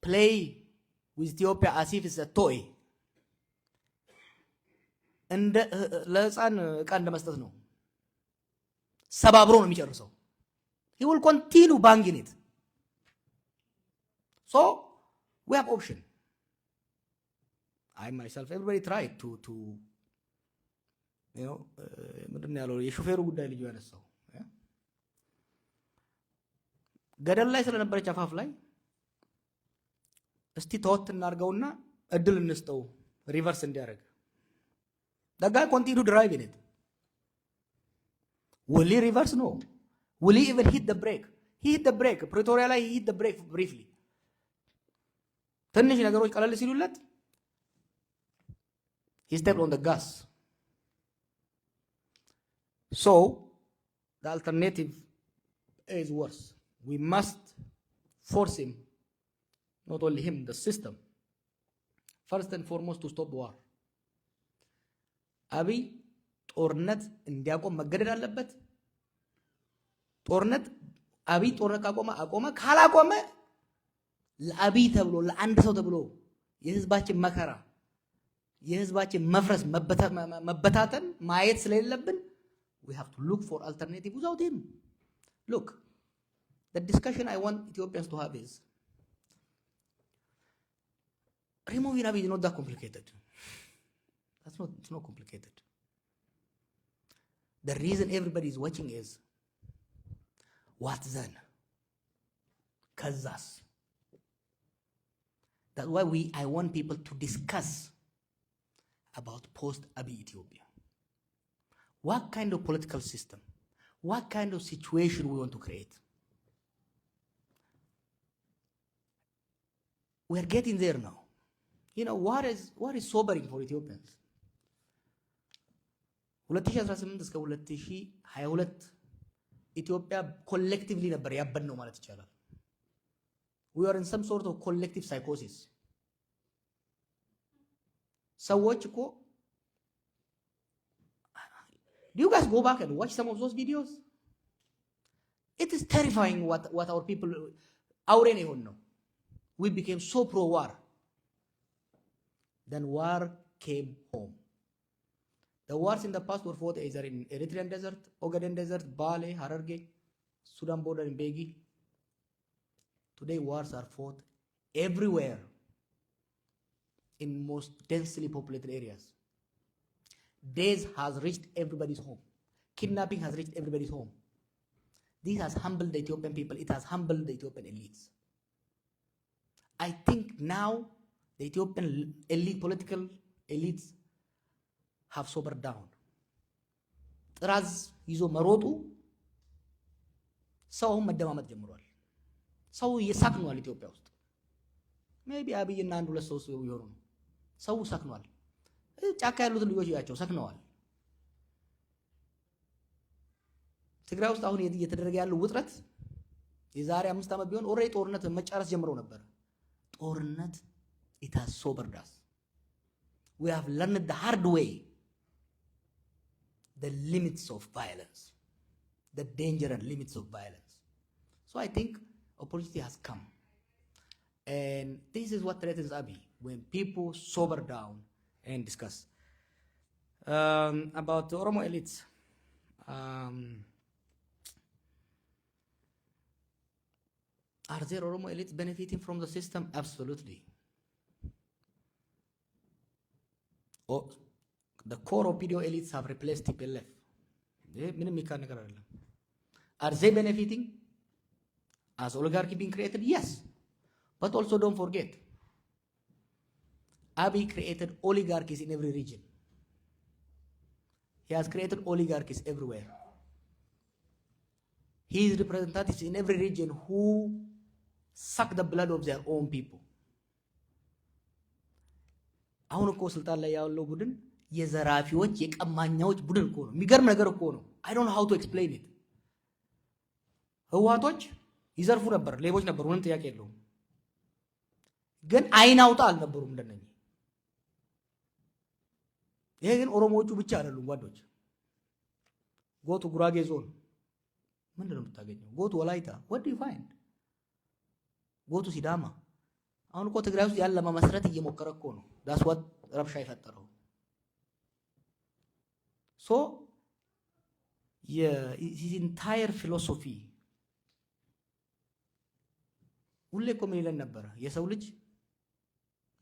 play with Ethiopia as if it's a toy, and ለህፃን ዕቃ እንደመስጠት ነው፣ ሰባብሮ ነው የሚጨርሰው። He will continue banging it. So we have option. I myself, everybody tried to ምንድን ያለው የሾፌሩ ጉዳይ ልጅ ያነሳው ገደል ላይ ስለነበረች አፋፍ ላይ እስቲ ተወት እናርገውና እድል እንስጠው ሪቨርስ እንዲያደርግ። the guy continue driving it. Will he reverse? No. Will he even hit the brake? He hit the brake. Pretoria ላይ he hit the brake briefly. ትንሽ ነገሮች ቀለል ሲሉለት he stepped on the gas. So the alternative is worse. We must force him, not only him, the system, first and foremost to stop the war. Abiy ጦርነት እንዲያቆም መገደድ አለበት። ጦርነት አቢይ ጦርነት አቆመ ካላቆመ ለአቢይ ተብሎ ለአንድ ሰው ተብሎ የህዝባችን መከራ የህዝባችን መፍረስ መበታተን ማየት ስለሌለብን we have to look for alternative without him. Look, the discussion I want Ethiopians to have is removing Abiy is not that complicated. It's not complicated. The reason everybody is watching is what then? Kazas. That's why I want people to discuss about post-Abiy Ethiopia. What kind of political system? What kind of situation we want to create? We are getting there now. What is sobering for Ethiopians? 2018 እስከ 2022 ኢትዮጵያ ኮሌክቲቭሊ ነበር ያበድነው ማለት ይቻላል። We are in some sort of collective psychosis. ሰዎች እኮ do you guys go back and watch some of those videos? It is terrifying what our people አውሬ ነው የሆነው. We became so pro war. then war came home. The wars in the past were fought either in Eritrean desert, Ogaden desert, Bale, Hararge, Sudan border in Begi. Today wars are fought everywhere in most densely populated areas. Days has reached everybody's home. Kidnapping has reached everybody's home. This has humbled the Ethiopian people. It has humbled the Ethiopian elites. I think now the Ethiopian elite, political elites have sobered down. ጥራዝ ይዞ መሮጡ ሰው መደማመጥ ጀምሯል። ሰው እየሳክኗል ኢትዮጵያ ውስጥ ሜቢ አብይና አንድ ሁለት ሰው ይሆኑ ነው። ሰው ሰክኗል። ጫካ ያሉት ልጆች ያቸው ሰክነዋል። ትግራይ ውስጥ አሁን እየተደረገ ያለው ውጥረት የዛሬ 5 ዓመት ቢሆን ኦሬዲ ጦርነት መጫረስ ጀምረው ነበር። ጦርነት it has sobered us. We have learned the hard way the limits of violence, the danger and limits of violence. So I think opportunity has come. And this is what threatens Abiy, when people sober down and discuss. About the Oromo elites. Are there Oromo elites benefiting from the system? Absolutely. Oh, the core OPDO elites have replaced TPLF. Are they benefiting? Has oligarchy been created? Yes. But also don't forget, Abiy created oligarchies in every region. He has created oligarchies everywhere. His representatives in every region who suck the blood of their own people. አሁን እኮ ስልጣን ላይ ያለው ቡድን የዘራፊዎች የቀማኛዎች ቡድን እኮ ነው። የሚገርም ነገር እኮ ነው። I don't know how to explain it. ህዋቶች ይዘርፉ ነበር፣ ሌቦች ነበሩ፣ ምንም ጥያቄ የለውም። ግን አይን አውጣ አልነበሩም እንደነኚህ። ይሄ ግን ኦሮሞዎቹ ብቻ አይደሉም ጓዶች። ጎቱ ጉራጌ ዞን ምንድን ነው የምታገኘው? ጎቱ ወላይታ what do you find? ጎቱ ሲዳማ። አሁን እኮ ትግራይ ውስጥ ያለ ለመመስረት እየሞከረ እኮ ነው። that's what ረብሻ የፈጠረው። so his entire philosophy ሁሌ እኮ ምን ይለን ነበር? የሰው ልጅ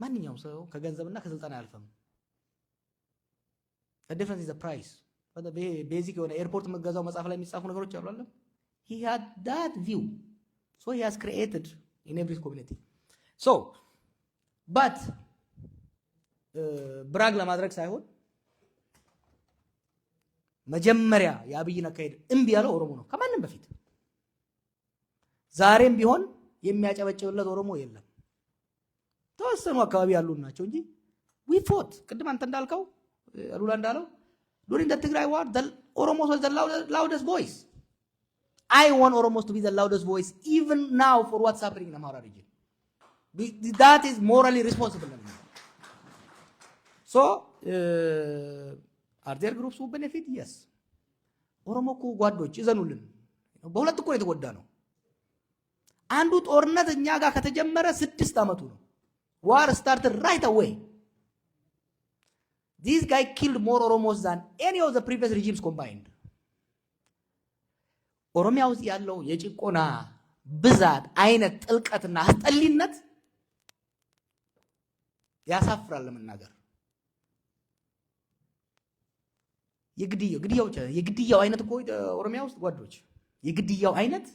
ማንኛውም ሰው ከገንዘብና ከስልጣን አያልፍም። the difference is the price. ቤዚክ የሆነ ኤርፖርት መገዛው መጽሐፍ ላይ የሚጻፉ ነገሮች አሉ አይደል? he had that view, so he has created in every community. so but ብራግ ለማድረግ ሳይሆን መጀመሪያ የአብይን አካሄድ እምቢ ያለው ኦሮሞ ነው ከማንም በፊት። ዛሬም ቢሆን የሚያጨበጭብለት ኦሮሞ የለም። ተወሰኑ አካባቢ ያሉ ናቸው እንጂ we fought ቅድም አንተ እንዳልከው አሉላ እንዳለው during the Tigray war the Oromos was the loudest voice. I want Oromos to be the loudest voice even now for what's happening in Amhara region. That is morally responsible. So are there groups who benefit? Yes. ኦሮሞ እኮ ጓዶች ይዘኑልን በሁለት እኮ የተጎዳ ነው። አንዱ ጦርነት እኛ ጋር ከተጀመረ 6 ዓመቱ ነው። war started right away. This guy killed more Oromos than any of the previous regimes combined. ኦሮሚያ ውስጥ ያለው የጭቆና ብዛት አይነት ጥልቀትና አስጠሊነት ያሳፍራል ለመናገር። የግድያው አይነት እኮ ኦሮሚያ ውስጥ ጓዶች የግድያው አይነት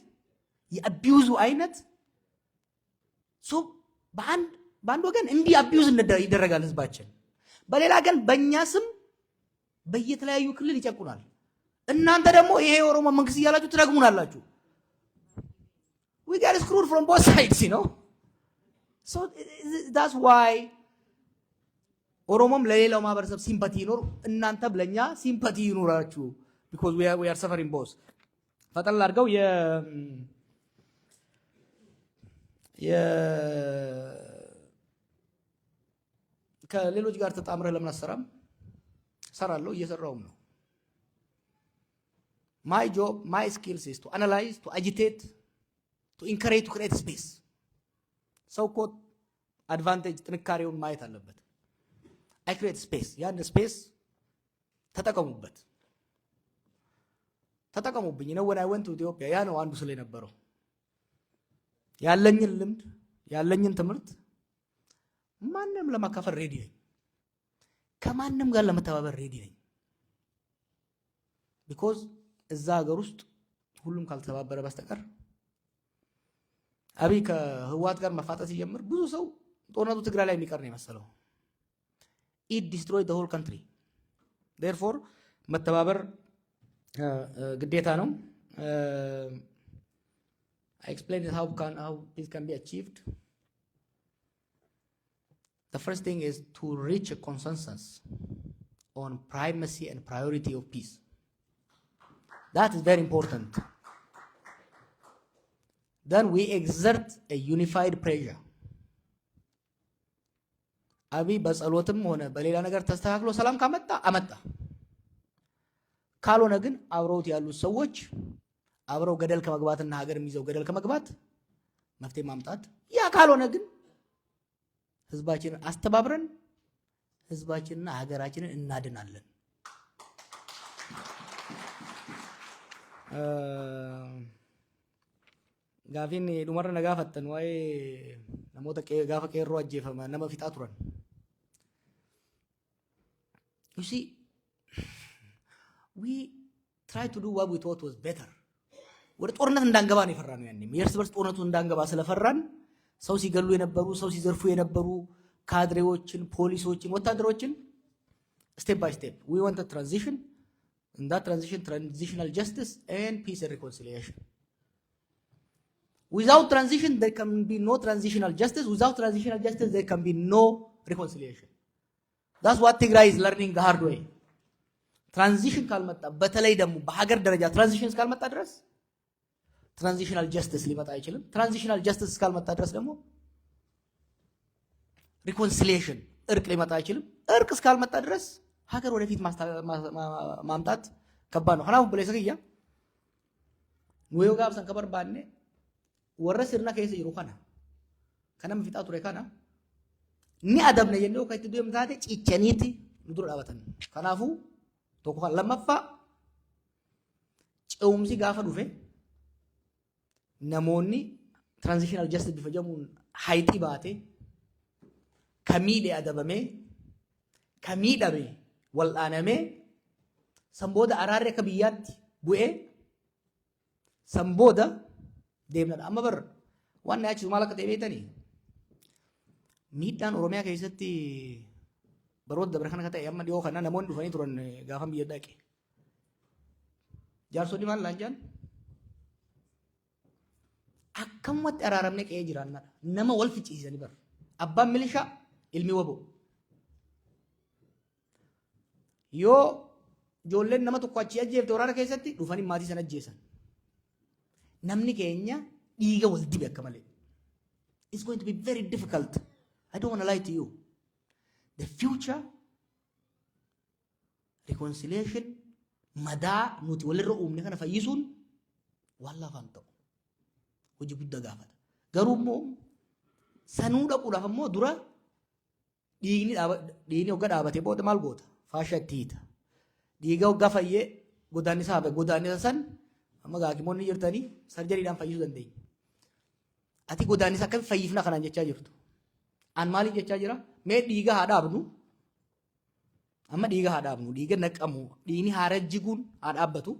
የአቢዩዙ አይነት ሶ በአንድ ወገን እንዲህ አቢዩዝ ይደረጋል ህዝባችን፣ በሌላ ግን በእኛ ስም በየተለያዩ ክልል ይጨቁናል። እናንተ ደግሞ ይሄ የኦሮሞ መንግስት እያላችሁ ትረግሙናላችሁ። we get screwed from both sides, you know. So that's why ኦሮሞም ለሌላው ማህበረሰብ ሲምፓቲ ይኖር፣ እናንተ ለኛ ሲምፓቲ ይኖራችሁ because we are suffering both. ፈጠን አድርገው ከሌሎች ጋር ተጣምረህ ለምን አሰራም? ሰራለሁ፣ እየሰራውም ነው። my job, my skills is to analyze, to agitate, to encourage, to create space. ሰው እኮ አድቫንቴጅ ጥንካሬውን ማየት አለበት። I create space. ያን ስፔስ ተጠቀሙበት፣ ተጠቀሙብኝ። ነው when I went to Ethiopia ያ ነው አንዱ ስለ ነበረው ያለኝን ልምድ ያለኝን ትምህርት ማንንም ለማካፈል ሬዲ ነኝ። ከማንም ጋር ለመተባበር ሬዲ ነኝ። ቢኮዝ እዛ ሀገር ውስጥ ሁሉም ካልተባበረ በስተቀር አብይ ከህወሓት ጋር መፋጠጥ ሲጀምር ብዙ ሰው ጦርነቱ ትግራይ ላይ የሚቀር ነው የመሰለው። it destroyed the whole country. therefore መተባበር ግዴታ ነው። I explained how this can be achieved. The first thing is to reach a consensus on primacy and priority of peace. That is very important. Then we exert a unified pressure. አብይ በጸሎትም ሆነ በሌላ ነገር ተስተካክሎ ሰላም ካመጣ አመጣ፣ ካልሆነ ግን አብረውት ያሉት ሰዎች አብረው ገደል ከመግባትና ሀገር የሚይዘው ገደል ከመግባት መፍትሄ ማምጣት፣ ያ ካልሆነ ግን ህዝባችንን አስተባብረን ህዝባችንና ሀገራችንን እናድናለን። ጋፊን ዱመረ ነጋፈተን ወይ ነሞተ ጋፈ ቀሮ አጀፈመ ነመ ፊጣ ቱረን you see we try to do what we thought was better. ወደ ጦርነት እንዳንገባ ነው የፈራነው። ያኔ የእርስ በርስ ጦርነቱ እንዳንገባ ስለፈራን ሰው ሲገሉ የነበሩ ሰው ሲዘርፉ የነበሩ ካድሬዎችን፣ ፖሊሶችን፣ ወታደሮችን step by step we want a transition. In that transition, transitional justice and peace and reconciliation. Without transition, there can be no transitional justice. Without transitional justice, there can be no reconciliation. That's what Tigray is learning the hard way. Transition ካልመጣ በተለይ ደግሞ በሀገር ደረጃ ትራንዚሽን እስካልመጣ ድረስ ትራንዚሽናል ጀስቲስ ሊመጣ አይችልም። ትራንዚሽናል ጀስቲስ እስካልመጣ ድረስ ደግሞ ሪኮንሲሊየሽን እርቅ ሊመጣ አይችልም። እርቅ እስካልመጣ ድረስ ሀገር ወደፊት ማምጣት ከባድ ነው። ሐናው ብለሰግያ ወዮ ጋር ሰንከበር ባኔ ወረስርና ከይሰ ይሩ ከነም ፊጣ ቱሬ ካና ኒ አደብ ነው የነው ከይት ዱም ታተ ጭጨኒቲ ምድር አባተን ከናፉ ቶኮ ለማፋ ጨውምሲ ጋፈ ዱፌ ነሞኒ ትራንዚሽናል ጀስቲስ ቢፈጀሙን ሃይቲ ባቴ ከሚዲ አደበሜ ከሚዳቤ ወልአነሜ ሰምቦዳ አራሬ ከብያት ቡኤ ሰምቦዳ deemna amma bar waan naachi maal akka ta'e beektanii miidhaan oromiyaa keessatti baroota dabre kana ta'e amma dhiyoo kana namoonni dhufanii turan gaafan biyya dhaqe jaarsonni maal laan jaan akkamatti araaramne qe'ee jiraannadha nama wal ficciisanii bar abbaan milishaa ilmi wabo yoo ijoolleen nama tokko achi ajjeefte waraana keessatti dhufanii maatii sana ajjeesan. namni keenya dhiiga wal dibe akka malee. It's going to be very difficult. I don't want to lie to you. The future reconciliation madaa nuti walirra uumne kana fayyisuun waan lafaan ta'u hojii guddaa gaafata. Garuu immoo sanuu dhaquudhaaf immoo dura dhiigni hogga dhaabatee booda maal goota? Faashaa itti hiita. Dhiiga hoggaa fayyee godaannisa hafe godaannisa san amma gaakimoonni jirtanii sarjariidhaan fayyisuu dandeenya. Ati godaannisa akkam fayyifna kanaan jechaa jirtu. An maaliif jechaa jira? Mee dhiiga haa dhaabnu. Amma dhiiga haa dhaabnu. Dhiiga naqamu. Dhiigni haa rajjiguun haa dhaabbatu.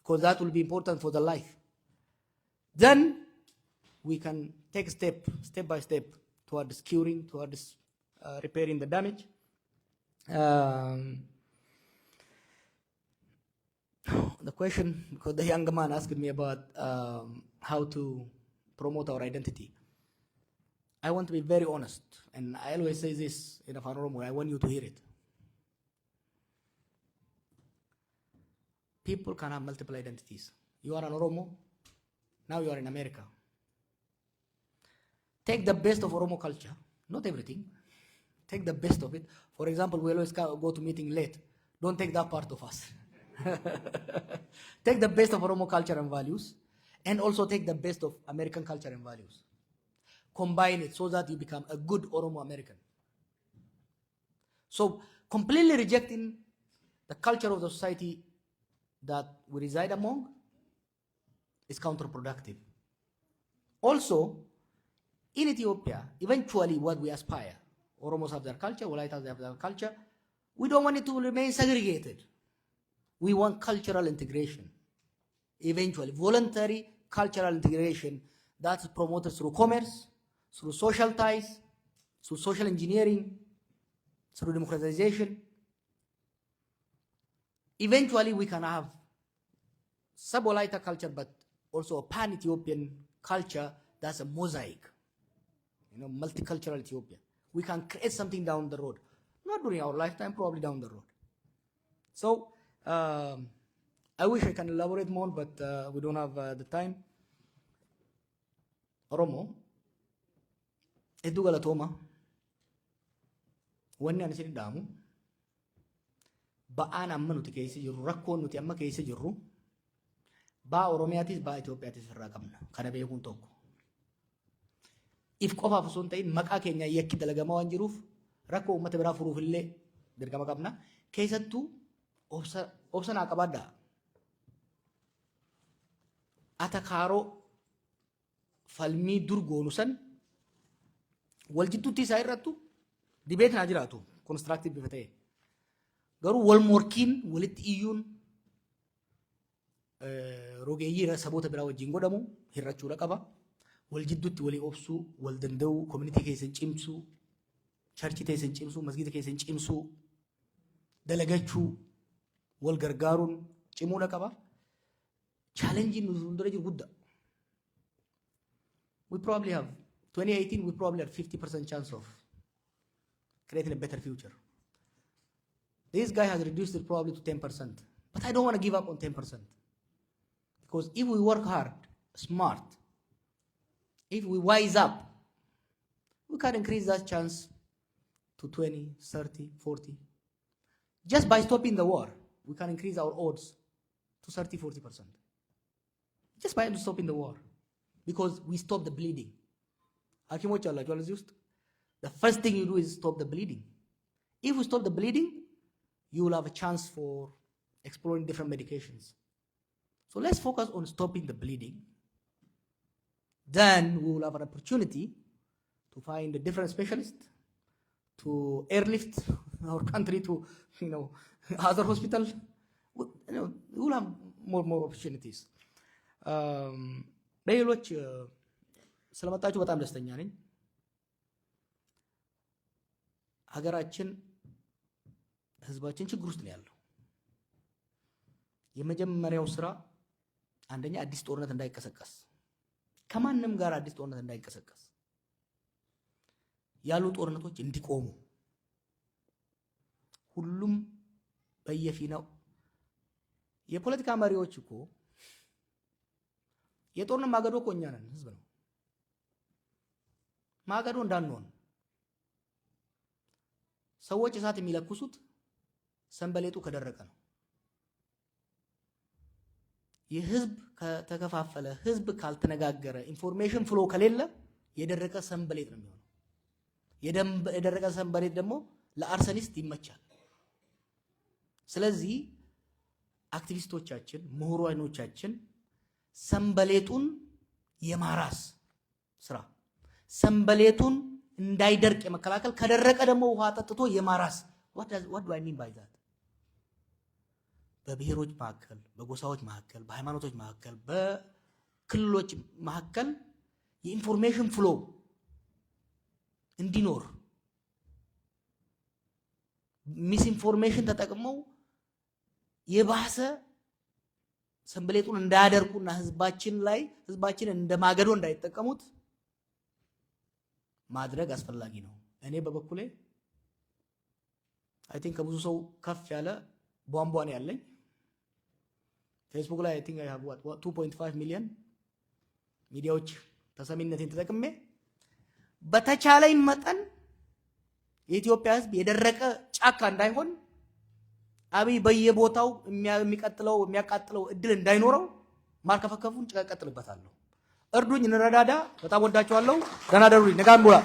Because that will be important for the life. Then we can take step by step towards curing, towards repairing the damage. The question, because the young man asked me about how to promote our identity. I want to be very honest, and I always say this in a Oromo. I want you to hear it. People can have multiple identities. You are an Oromo, now you are in America. Take the best of Oromo culture, not everything. Take the best of it. For example, we always go to meeting late. Don't take that part of us. Take the best of Oromo culture and values, and also take the best of American culture and values. Combine it so that you become a good Oromo American. So completely rejecting the culture of the society that we reside among is counterproductive. Also, in Ethiopia, eventually what we aspire, Oromos have their culture, Wolaitas have their culture, we don't want it to remain segregated. We want cultural integration. Eventually, voluntary cultural integration that's promoted through commerce, through social ties, through social engineering, through democratization. Eventually, we can have sub-Wolaita culture, but also a pan-Ethiopian culture that's a mosaic, multicultural Ethiopia. We can create something down the road. Not during our lifetime, probably down the road. So, I wish I can elaborate more, but we don't have the time. Oromo, hedduu galatooma. Wanni ani isin dhaamu ba'aan amma nuti keessa jirru rakkoon nuti amma keessa jirru baa Oromiyaatis baa Itoophiyaatis irraa qabna. Kana beekuun tokko. If qofaaf osoo hin ta'in maqaa keenya yakki dalagamaa waan jiruuf rakkoo uummata biraa furuuf illee dirqama qabna. Keessattuu obsa naa qabaadhaa. Atakaaroo falmii durgoonu san wal jidduutti isaa irrattu dibeet naa jiraatu constructive bifa ta'e. Garuu wal morkiin walitti iyyuun rogeeyyii saboota biraa wajjin godhamu hirrachuudha qaba. Wal jidduutti walii obsuu, wal danda'uu, community keessan cimsuu, charchi keessan cimsuu, masgida keessan cimsuu, dalagachuu, wal gargaaruun cimuudha qaba. Challenging nu fuuldura jiru guddaa. We probably have 2018 we probably have 50% chance of creating a better future. This guy has reduced it probably to 10%. But I don't want to give up on 10%. Because if we work hard, smart, if we wise up, we can increase that chance to 20, 30, 40. Just by stopping the war, we can increase our odds to 30, 40%. Just by stopping the war. Because we stop the bleeding. The first thing you do is stop the bleeding. If we stop the bleeding, you will have a chance for exploring different medications. So let's focus on stopping the bleeding. Then we will have an opportunity to find a different specialist, to airlift our country to other hospitals. We will have more opportunities. በሌሎች ስለመጣችሁ በጣም ደስተኛ ነኝ። ሀገራችን ህዝባችን ችግር ውስጥ ነው ያለው። የመጀመሪያው ስራ አንደኛ አዲስ ጦርነት እንዳይቀሰቀስ፣ ከማንም ጋር አዲስ ጦርነት እንዳይቀሰቀስ፣ ያሉ ጦርነቶች እንዲቆሙ፣ ሁሉም በየፊናው የፖለቲካ መሪዎች እኮ የጦርነት ማገዶ እኮ እኛ ነን፣ ህዝብ ነው። ማገዶ እንዳንሆን ሰዎች እሳት የሚለኩሱት ሰንበሌጡ ከደረቀ ነው። የህዝብ ከተከፋፈለ፣ ህዝብ ካልተነጋገረ፣ ኢንፎርሜሽን ፍሎ ከሌለ የደረቀ ሰንበሌጥ ነው የሚሆነው። የደረቀ ሰንበሌጥ ደግሞ ለአርሰኒስት ይመቻል። ስለዚህ አክቲቪስቶቻችን፣ ምሁራኖቻችን ሰንበሌጡን የማራስ ስራ፣ ሰንበሌጡን እንዳይደርቅ የመከላከል፣ ከደረቀ ደግሞ ውሃ ጠጥቶ የማራስ what do I mean by that? በብሔሮች መካከል፣ በጎሳዎች መካከል፣ በሃይማኖቶች መካከል፣ በክልሎች መካከል የኢንፎርሜሽን ፍሎ እንዲኖር፣ ሚስ ኢንፎርሜሽን ተጠቅመው የባሰ ሰንበሌጡን እንዳያደርቁና ህዝባችን እንደማገዶ እንዳይጠቀሙት ማድረግ አስፈላጊ ነው። እኔ በበኩሌ አይ ቲንክ ከብዙ ሰው ከፍ ያለ ቧንቧ ነው ያለኝ። ፌስቡክ ላይ አይ ቲንክ አይ ሃቭ 2.5 ሚሊዮን ሚዲያዎች ተሰሚነቴን ተጠቅሜ በተቻለኝ መጠን የኢትዮጵያ ህዝብ የደረቀ ጫካ እንዳይሆን፣ አብይ በየቦታው የሚያቃጥለው እድል እንዳይኖረው ማርከፈከፉን ጨቀጥልበታለሁ። እርዱኝ፣ እንረዳዳ። በጣም ወዳችኋለሁ። ደህና ደሩልኝ። ነጋም ቦላ